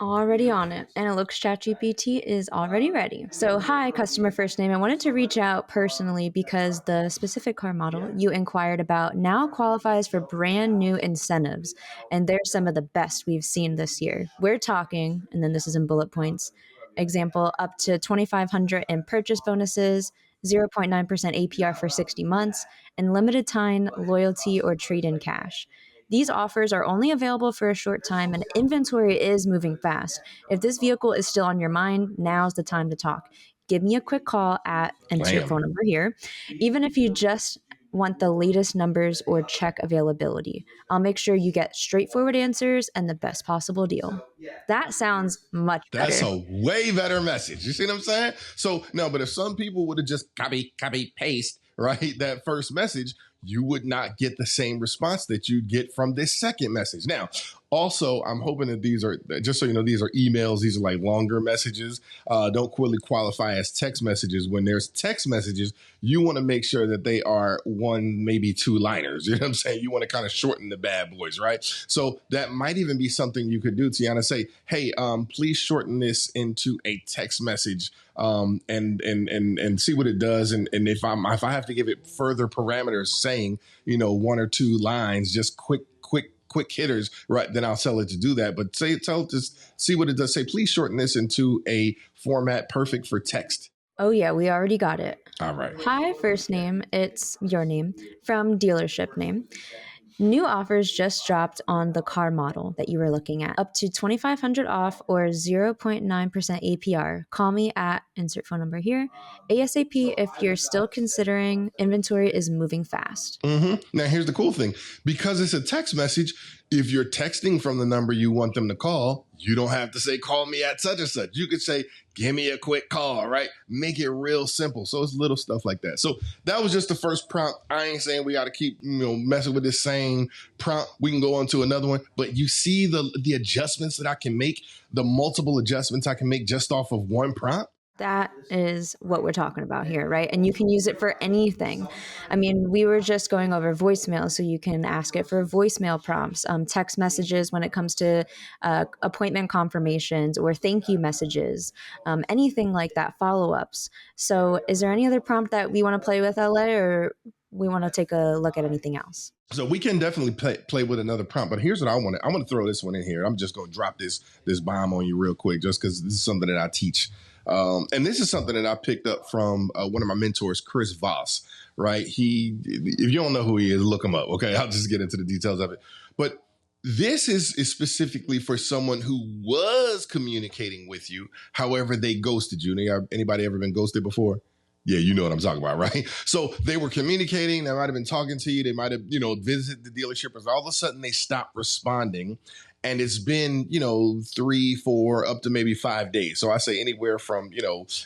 Already on it, and it looks ChatGPT is already ready. So, hi, customer first name. I wanted to reach out personally because the specific car model you inquired about now qualifies for brand new incentives, and they're some of the best we've seen this year. We're talking, and then this is in bullet points, example, up to $2,500 in purchase bonuses, 0.9% APR for 60 months, and limited time loyalty or trade-in cash. These offers are only available for a short time, and inventory is moving fast. If this vehicle is still on your mind, now's the time to talk. Give me a quick call at, enter your phone number here, even if you just want the latest numbers or check availability. I'll make sure you get straightforward answers and the best possible deal. That sounds much better. That's a way better message. You see what I'm saying? So, no, but if some people would have just copy, paste, right, that first message, you would not get the same response that you'd get from this second message. Now, also, I'm hoping that these are, just so you know, these are emails. These are like longer messages. Don't really qualify as text messages. When there's text messages, you want to make sure that they are one, maybe two liners. You know what I'm saying? You want to kind of shorten the bad boys, right? So that might even be something you could do, Tianna. Say, hey, please shorten this into a text message and see what it does. And if I have to give it further parameters saying, one or two lines, just quick hitters, right, then I'll tell it to do that. But just see what it does. Say, please shorten this into a format perfect for text. Oh yeah, we already got it. All right. Hi, first name. It's your name from dealership name. New offers just dropped on the car model that you were looking at. Up to $2,500 off or 0.9% APR. Call me at, insert phone number here, ASAP if you're still considering. Inventory is moving fast. Mm-hmm. Now, here's the cool thing. Because it's a text message, if you're texting from the number you want them to call, you don't have to say, call me at such and such. You could say, give me a quick call, right? Make it real simple. So it's little stuff like that. So that was just the first prompt. I ain't saying we got to keep messing with this same prompt. We can go on to another one. But you see the adjustments that I can make, the multiple adjustments I can make just off of one prompt? That is what we're talking about here, right? And you can use it for anything. I mean, we were just going over voicemail, so you can ask it for voicemail prompts, text messages when it comes to appointment confirmations or thank you messages, anything like that, follow-ups. So is there any other prompt that we want to play with, LA, or we want to take a look at anything else? So we can definitely play with another prompt, but here's what I want to. I'm going to throw this one in here. I'm just going to drop this bomb on you real quick, just because this is something that I teach. And this is something that I picked up from one of my mentors, Chris Voss, right? If you don't know who he is, look him up. Okay. I'll just get into the details of it. But this is specifically for someone who was communicating with you. However, they ghosted you. Anybody ever been ghosted before? Yeah, you know what I'm talking about, right? So they were communicating. They might have been talking to you. They might have, visited the dealership. And all of a sudden they stopped responding. And it's been, 3, 4, up to maybe 5 days. So I say anywhere from,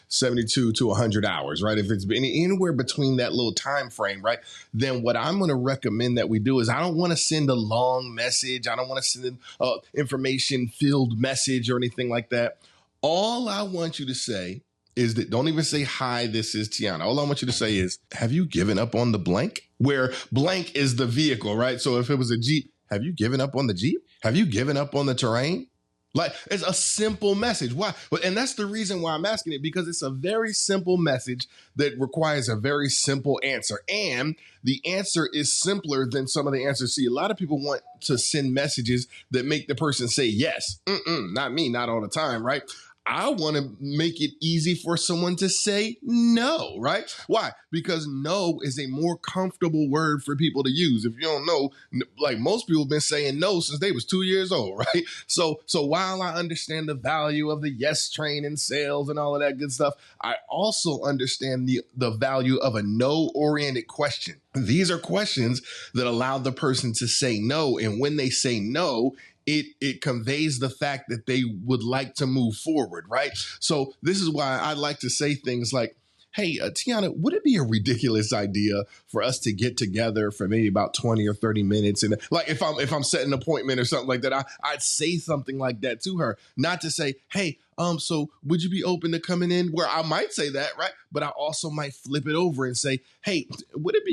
72 to 100 hours, right? If it's been anywhere between that little time frame, right? Then what I'm going to recommend that we do is I don't want to send a long message. I don't want to send an information-filled message or anything like that. All I want you to say is that don't even say, hi, this is Tianna. All I want you to say is, have you given up on the blank? Where blank is the vehicle, right? So if it was a Jeep, have you given up on the Jeep? Have you given up on the terrain? Like, it's a simple message. Why? And that's the reason why I'm asking it, because it's a very simple message that requires a very simple answer. And the answer is simpler than some of the answers. See, a lot of people want to send messages that make the person say yes. Not me, not all the time, right? I want to make it easy for someone to say no, right? Why? Because no is a more comfortable word for people to use. If you don't know, like most people have been saying no since they was 2 years old, right? So while I understand the value of the yes train in sales and all of that good stuff, I also understand the value of a no-oriented question. These are questions that allow the person to say no. And when they say no, it conveys the fact that they would like to move forward, right? So this is why I like to say things like, hey, Tianna, would it be a ridiculous idea for us to get together for maybe about 20 or 30 minutes? And like, if I'm setting an appointment or something like that, I'd say something like that to her, not to say, hey, so would you be open to coming in? Where I might say that, right? But I also might flip it over and say, hey, would it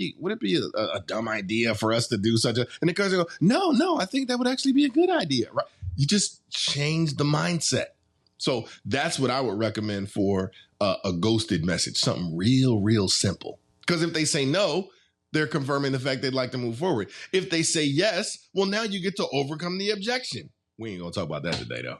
be a dumb idea for us to do such a, and the person go, no, I think that would actually be a good idea, right? You just change the mindset. So that's what I would recommend for a ghosted message, something real simple. Because if they say no, they're confirming the fact they'd like to move forward. If they say yes, well, now you get to overcome the objection. We ain't gonna talk about that today, though.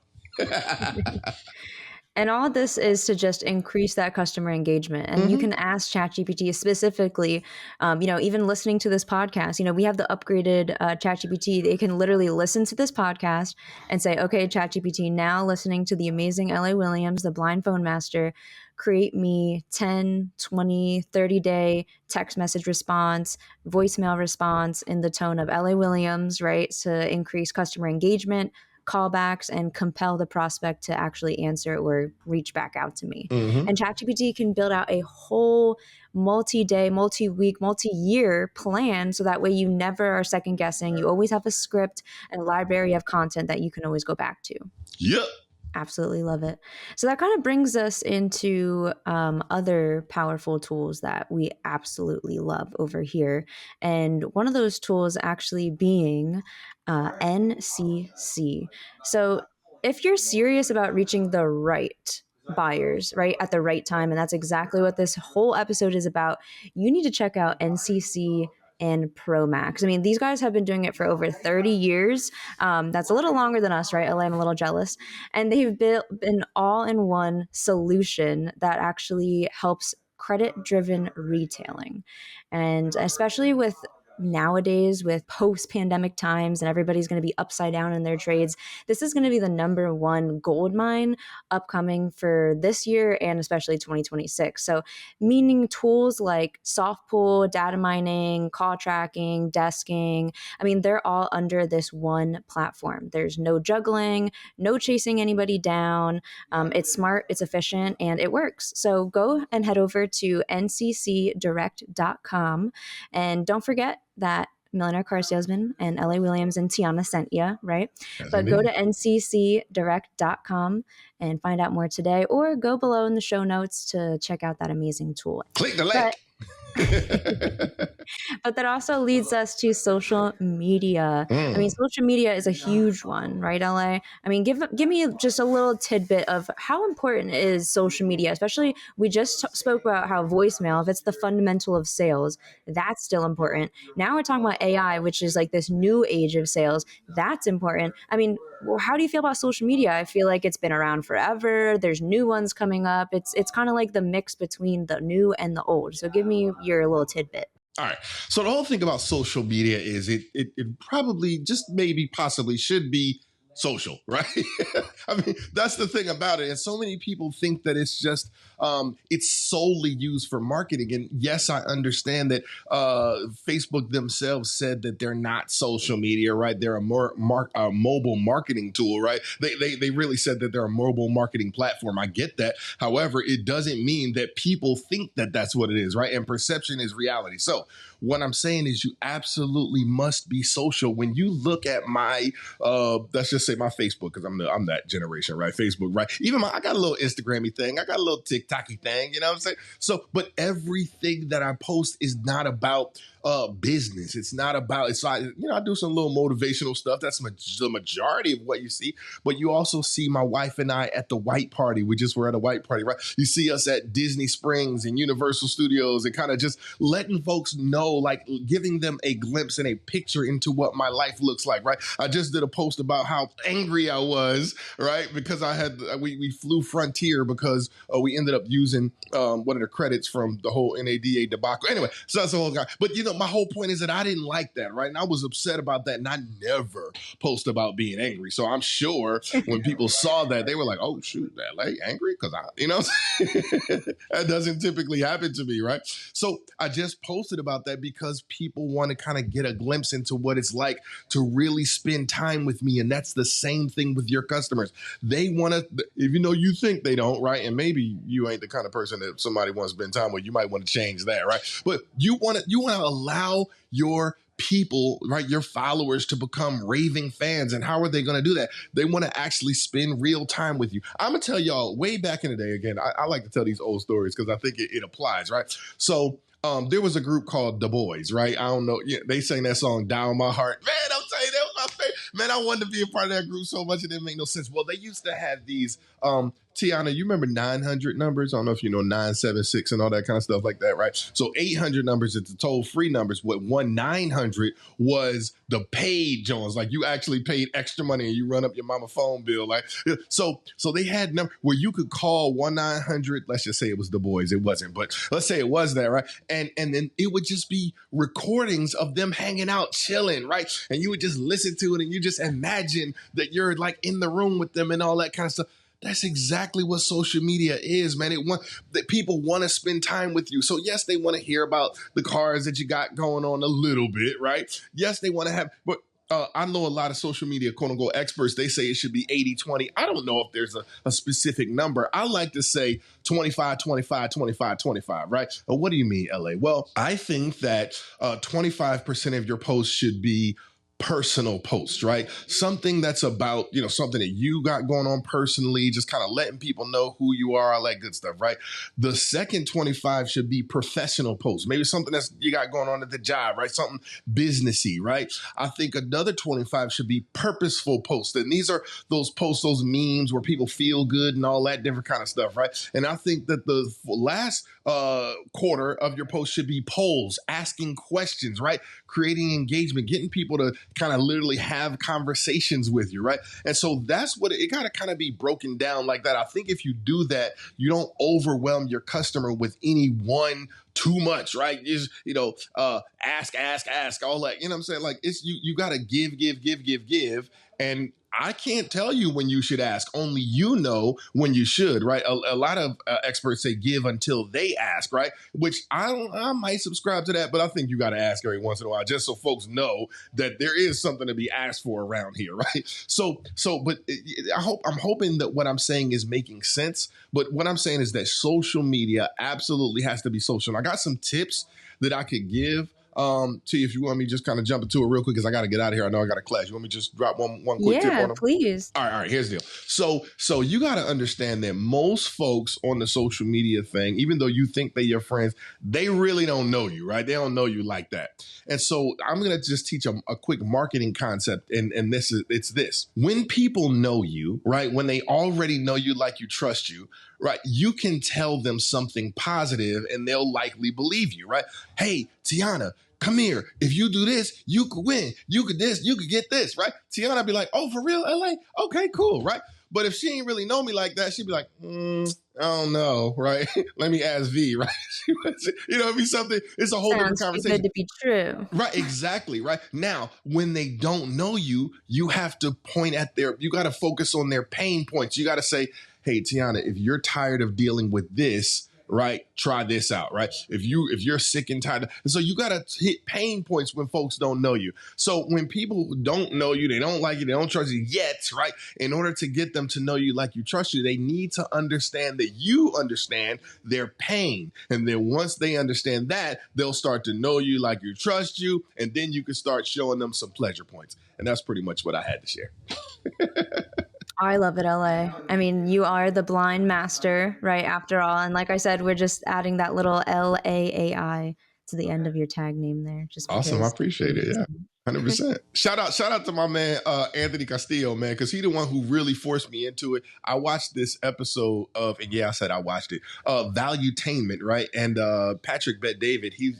And all of this is to just increase that customer engagement. And you can ask ChatGPT specifically, even listening to this podcast, we have the upgraded ChatGPT. They can literally listen to this podcast and say, okay, ChatGPT, now listening to the amazing LA Williams, the blind phone master, create me 10, 20, 30-day text message response, voicemail response in the tone of LA Williams, right? To increase customer engagement, callbacks, and compel the prospect to actually answer or reach back out to me. And ChatGPT can build out a whole multi-day, multi-week, multi-year plan, so that way you never are second guessing. You always have a script and a library of content that you can always go back to. Yep. Absolutely love it. So that kind of brings us into other powerful tools that we absolutely love over here. And one of those tools actually being NCC. So if you're serious about reaching the right buyers, right, at the right time, and that's exactly what this whole episode is about, you need to check out NCC and Pro Max. I mean, these guys have been doing it for over 30 years. That's a little longer than us, right? I'm a little jealous. And they've built an all-in-one solution that actually helps credit-driven retailing. And especially with nowadays, with post-pandemic times and everybody's going to be upside down in their trades, this is going to be the number one gold mine upcoming for this year and especially 2026. So meaning tools like soft pull, data mining, call tracking, desking, I mean, they're all under this one platform. There's no juggling, no chasing anybody down. It's smart, it's efficient, and it works. So go and head over to nccdirect.com, and don't forget that Millionaire Car Salesman and LA Williams and Tianna sent you, right? But go to nccdirect.com and find out more today, or go below in the show notes to check out that amazing tool. Click the link. But that also leads us to social media. I mean, social media is a huge one, right, LA? I mean, give me just a little tidbit of how important is social media, especially we just spoke about how voicemail, if it's the fundamental of sales, that's still important. Now we're talking about AI, which is like this new age of sales. That's important. I mean, how do you feel about social media? I feel like it's been around forever. There's new ones coming up. It's kind of like the mix between the new and the old. So give me your little tidbit. All right. So the whole thing about social media is it probably just maybe possibly should be social, right? I mean, that's the thing about it. And so many people think that it's just, it's solely used for marketing. And yes, I understand that Facebook themselves said that they're not social media, right? They're a mobile marketing tool, right? They really said that they're a mobile marketing platform. I get that. However, it doesn't mean that people think that that's what it is, right? And perception is reality. So what I'm saying is you absolutely must be social. When you look at my, let's just say my Facebook, because I'm that generation, right? Facebook, right? Even I got a little Instagram-y thing. I got a little TikTok-y thing, you know what I'm saying? So, but everything that I post is not about business. It's not about, it's like, you know, I do some little motivational stuff. That's the majority of what you see. But you also see my wife and I at the white party. We just were at a white party, right? You see us at Disney Springs and Universal Studios and kind of just letting folks know, like giving them a glimpse and a picture into what my life looks like, right? I just did a post about how angry I was, right? Because we flew Frontier because we ended up using one of the credits from the whole NADA debacle. Anyway, so that's the whole guy. But you know, my whole point is that I didn't like that, right? And I was upset about that, and I never post about being angry. So I'm sure when people saw that, they were like, oh, shoot, LA angry? Because you know, that doesn't typically happen to me, right? So I just posted about that because people want to kind of get a glimpse into what it's like to really spend time with me. And that's the same thing with your customers. They want to, if you know, you think they don't, right? And maybe you ain't the kind of person that somebody wants to spend time with. You might want to change that, right? But you want to allow your people, right, your followers to become raving fans. And how are they going to do that? They want to actually spend real time with you. I'm going to tell y'all way back in the day, again, I like to tell these old stories because I think it applies, right? So there was a group called The Boys, right? I don't know. Yeah, they sang that song, Down My Heart. Man, I'm telling you, that was my favorite. Man, I wanted to be a part of that group so much it didn't make no sense. Well, they used to have these, Tianna, you remember 900 numbers? I don't know if you know 976 and all that kind of stuff like that, right? So 800 numbers, it's the toll-free numbers. What 900 was the paid Jones, like you actually paid extra money and you run up your mama phone bill, like so they had number where you could call 1-900. Let's just say it was The Boys. It wasn't, but let's say it was that, right? And then it would just be recordings of them hanging out, chilling, right? And you would just listen to it and you just imagine that you're like in the room with them and all that kind of stuff. That's exactly what social media is, man. That people want to spend time with you. So yes, they want to hear about the cars that you got going on a little bit, right? Yes, they want to have, but I know a lot of social media, quote unquote, experts, they say it should be 80-20. I don't know if there's a specific number. I like to say 25, 25, 25, 25, right? What do you mean, LA? Well, I think that 25% of your posts should be personal posts, right? Something that's about, you know, something that you got going on personally, just kind of letting people know who you are, all that good stuff, right? The second 25 should be professional posts, maybe something that's you got going on at the job, right? Something businessy, right? I think another 25 should be purposeful posts. And these are those posts, those memes where people feel good and all that different kind of stuff, right? And I think that the last quarter of your post should be polls, asking questions, right? Creating engagement, getting people to kind of literally have conversations with you, right? And so that's what it got to kind of be broken down like that. I think if you do that, you don't overwhelm your customer with any one too much, right? Just, you know, ask, all that, you know what I'm saying? Like it's, you got to give. And I can't tell you when you should ask. Only you know when you should, right? A lot of experts say give until they ask, right? Which I might subscribe to that, but I think you got to ask every once in a while just so folks know that there is something to be asked for around here, right? But I'm hoping that what I'm saying is making sense. But what I'm saying is that social media absolutely has to be social. And I got some tips that I could give to you if you want me just kind of jump into it real quick because I got to get out of here. I know I got a class. You want me to just drop one quick tip on them? Yeah, please. All right. Here's the deal. So you got to understand that most folks on the social media thing, even though you think they're your friends, they really don't know you, right? They don't know you like that. And so I'm going to just teach them a quick marketing concept. And it's this. When people know you, right? When they already know you, like you, trust you, right? You can tell them something positive and they'll likely believe you, right? Hey, Tianna, come here. If you do this, you could win. You could this, you could get this, right? Tianna be like, oh, for real, LA? Okay, cool, right? But if she ain't really know me like that, she'd be like, I don't know, right? Let me ask V, right? It'd be something. It's a whole different conversation. Good to be true. Right, exactly, right. Now, when they don't know you, you have to point at you got to focus on their pain points. You got to say, hey, Tianna, if you're tired of dealing with this, right, try this out, right? If you're sick and tired, so you got to hit pain points when folks don't know you. So when people don't know you, they don't like you, they don't trust you yet, right? In order to get them to know you, like you, trust you, they need to understand that you understand their pain. And then once they understand that, they'll start to know you, like you, trust you, and then you can start showing them some pleasure points. And that's pretty much what I had to share. I love it, LA. I mean, you are the blind master, right? After all. And like I said, we're just adding that little LAAI to the end of your tag name there. Just awesome. I appreciate it. Yeah. 100%. Shout out to my man, Anthony Castillo, man, because he the one who really forced me into it. I watched this episode of, and yeah, I said I watched it, Valuetainment, right? And Patrick Bet-David, he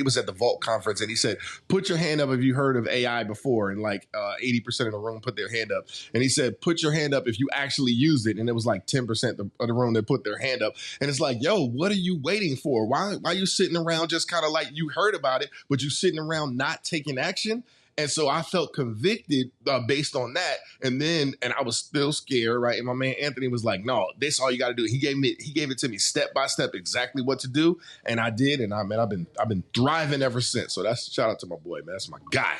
was at the Vault conference and he said, put your hand up if you heard of AI before. And like 80% of the room put their hand up. And he said, put your hand up if you actually used it. And it was like 10% of the room that put their hand up. And it's like, yo, what are you waiting for? Why are you sitting around just kind of like you heard about it, but you sitting around not taking action? And so I felt convicted based on that. And I was still scared, right? And my man Anthony was like, no, this all you got to do. He gave it to me step by step, exactly what to do. And I did. And I've been thriving ever since. So that's shout out to my boy, man. That's my guy.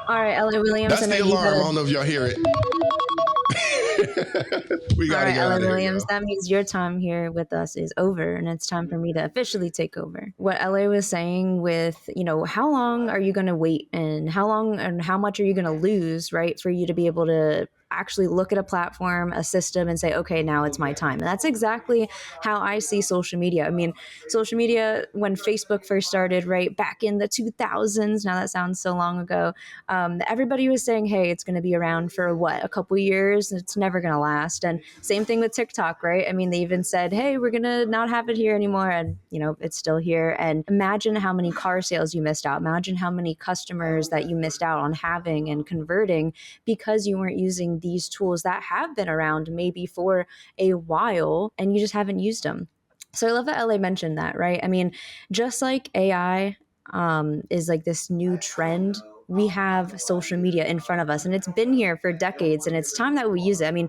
All right, Ella Williams. That's the alarm. I don't know if y'all hear it. We got to go. Ella Williams, that means your time here with us is over, and it's time for me to officially take over. What Ella was saying with, how long are you going to wait, and how long and how much are you going to lose, right, for you to be able to actually look at a platform, a system, and say, okay, now it's my time. And that's exactly how I see social media. I mean, social media, when Facebook first started, right, back in the 2000s, now that sounds so long ago, everybody was saying, hey, it's going to be around for a couple years, it's never going to last. And same thing with TikTok, right? I mean, they even said, hey, we're going to not have it here anymore. And, it's still here. And imagine how many car sales you missed out. Imagine how many customers that you missed out on having and converting because you weren't using these tools that have been around maybe for a while and you just haven't used them. So I love that LA mentioned that, right? I mean, just like AI is like this new trend, we have social media in front of us and it's been here for decades and it's time that we use it. I mean,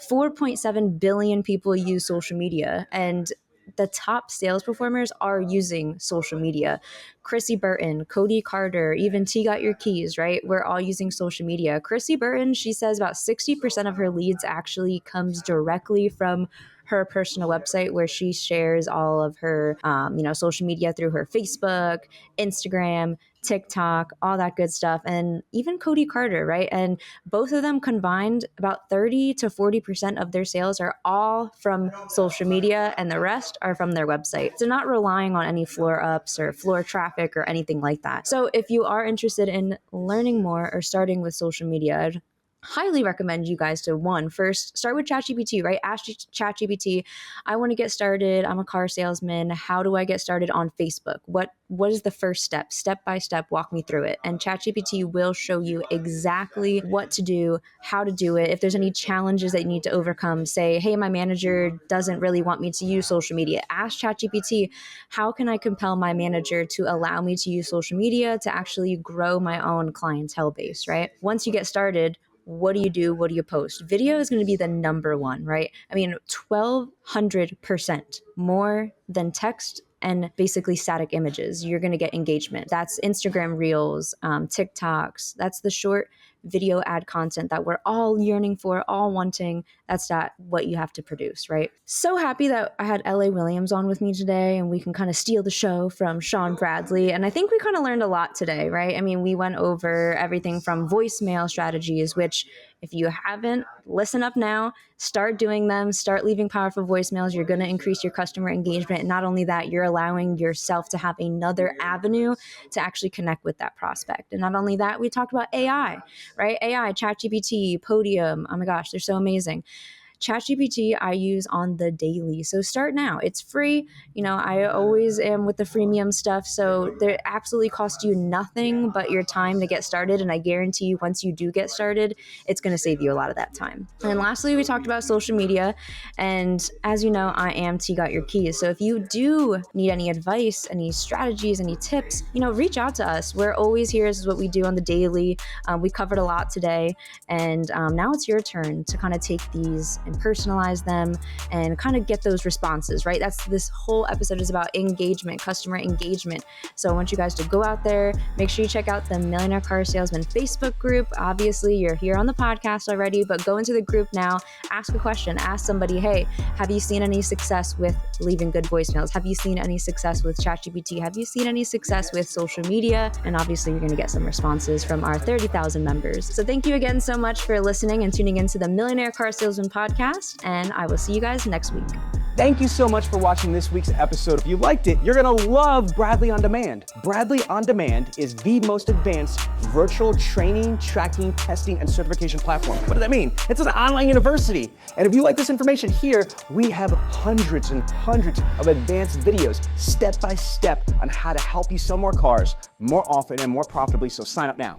4.7 billion people use social media and the top sales performers are using social media. Chrissy Burton, Cody Carter, even T Got Your Keys, right? We're all using social media. Chrissy Burton, she says about 60% of her leads actually comes directly from her personal website where she shares all of her, social media through her Facebook, Instagram, TikTok, all that good stuff. And even Cody Carter, right? And both of them combined, about 30 to 40% of their sales are all from social media and the rest are from their website. So not relying on any floor ups or floor traffic or anything like that. So if you are interested in learning more or starting with social media, I'd highly recommend you guys to first start with ChatGPT, right? Ask ChatGPT, I want to get started. I'm a car salesman. How do I get started on Facebook? What is the first step by step, walk me through it. And ChatGPT will show you exactly what to do, how to do it. If there's any challenges that you need to overcome, say, hey, my manager doesn't really want me to use social media. Ask ChatGPT, how can I compel my manager to allow me to use social media to actually grow my own clientele base, right? Once you get started, what do you do? What do you post? Video is going to be the number one, right? I mean, 1,200% more than text and basically static images. You're going to get engagement. That's Instagram Reels, TikToks. That's the short video ad content that we're all yearning for, all wanting. That's not what you have to produce, right? So happy that I had LA Williams on with me today and we can kind of steal the show from Sean Bradley. And I think we kind of learned a lot today, right? I mean, we went over everything from voicemail strategies, which if you haven't, listen up now, start doing them, start leaving powerful voicemails. You're going to increase your customer engagement. And not only that, you're allowing yourself to have another avenue to actually connect with that prospect. And not only that, we talked about AI, right? AI, ChatGPT, Podium. Oh my gosh, they're so amazing. ChatGPT I use on the daily. So start now. It's free. You know, I always am with the freemium stuff. So there absolutely costs you nothing but your time to get started. And I guarantee you, once you do get started, it's going to save you a lot of that time. And lastly, we talked about social media. And as you know, I am T Got Your Keys. So if you do need any advice, any strategies, any tips, you know, reach out to us. We're always here. This is what we do on the daily. We covered a lot today. And now it's your turn to kind of take these and personalize them and kind of get those responses, right? This whole episode is about engagement, customer engagement. So I want you guys to go out there, make sure you check out the Millionaire Car Salesman Facebook group. Obviously, you're here on the podcast already, but go into the group now, ask a question, ask somebody, hey, have you seen any success with leaving good voicemails? Have you seen any success with ChatGPT? Have you seen any success with social media? And obviously, you're going to get some responses from our 30,000 members. So thank you again so much for listening and tuning into the Millionaire Car Salesman Podcast, and I will see you guys next week. Thank you so much for watching this week's episode. If you liked it, you're gonna love Bradley On Demand. Bradley On Demand is the most advanced virtual training, tracking, testing, and certification platform. What does that mean? It's an online university. And if you like this information here, we have hundreds and hundreds of advanced videos, step by step, on how to help you sell more cars more often and more profitably, so sign up now.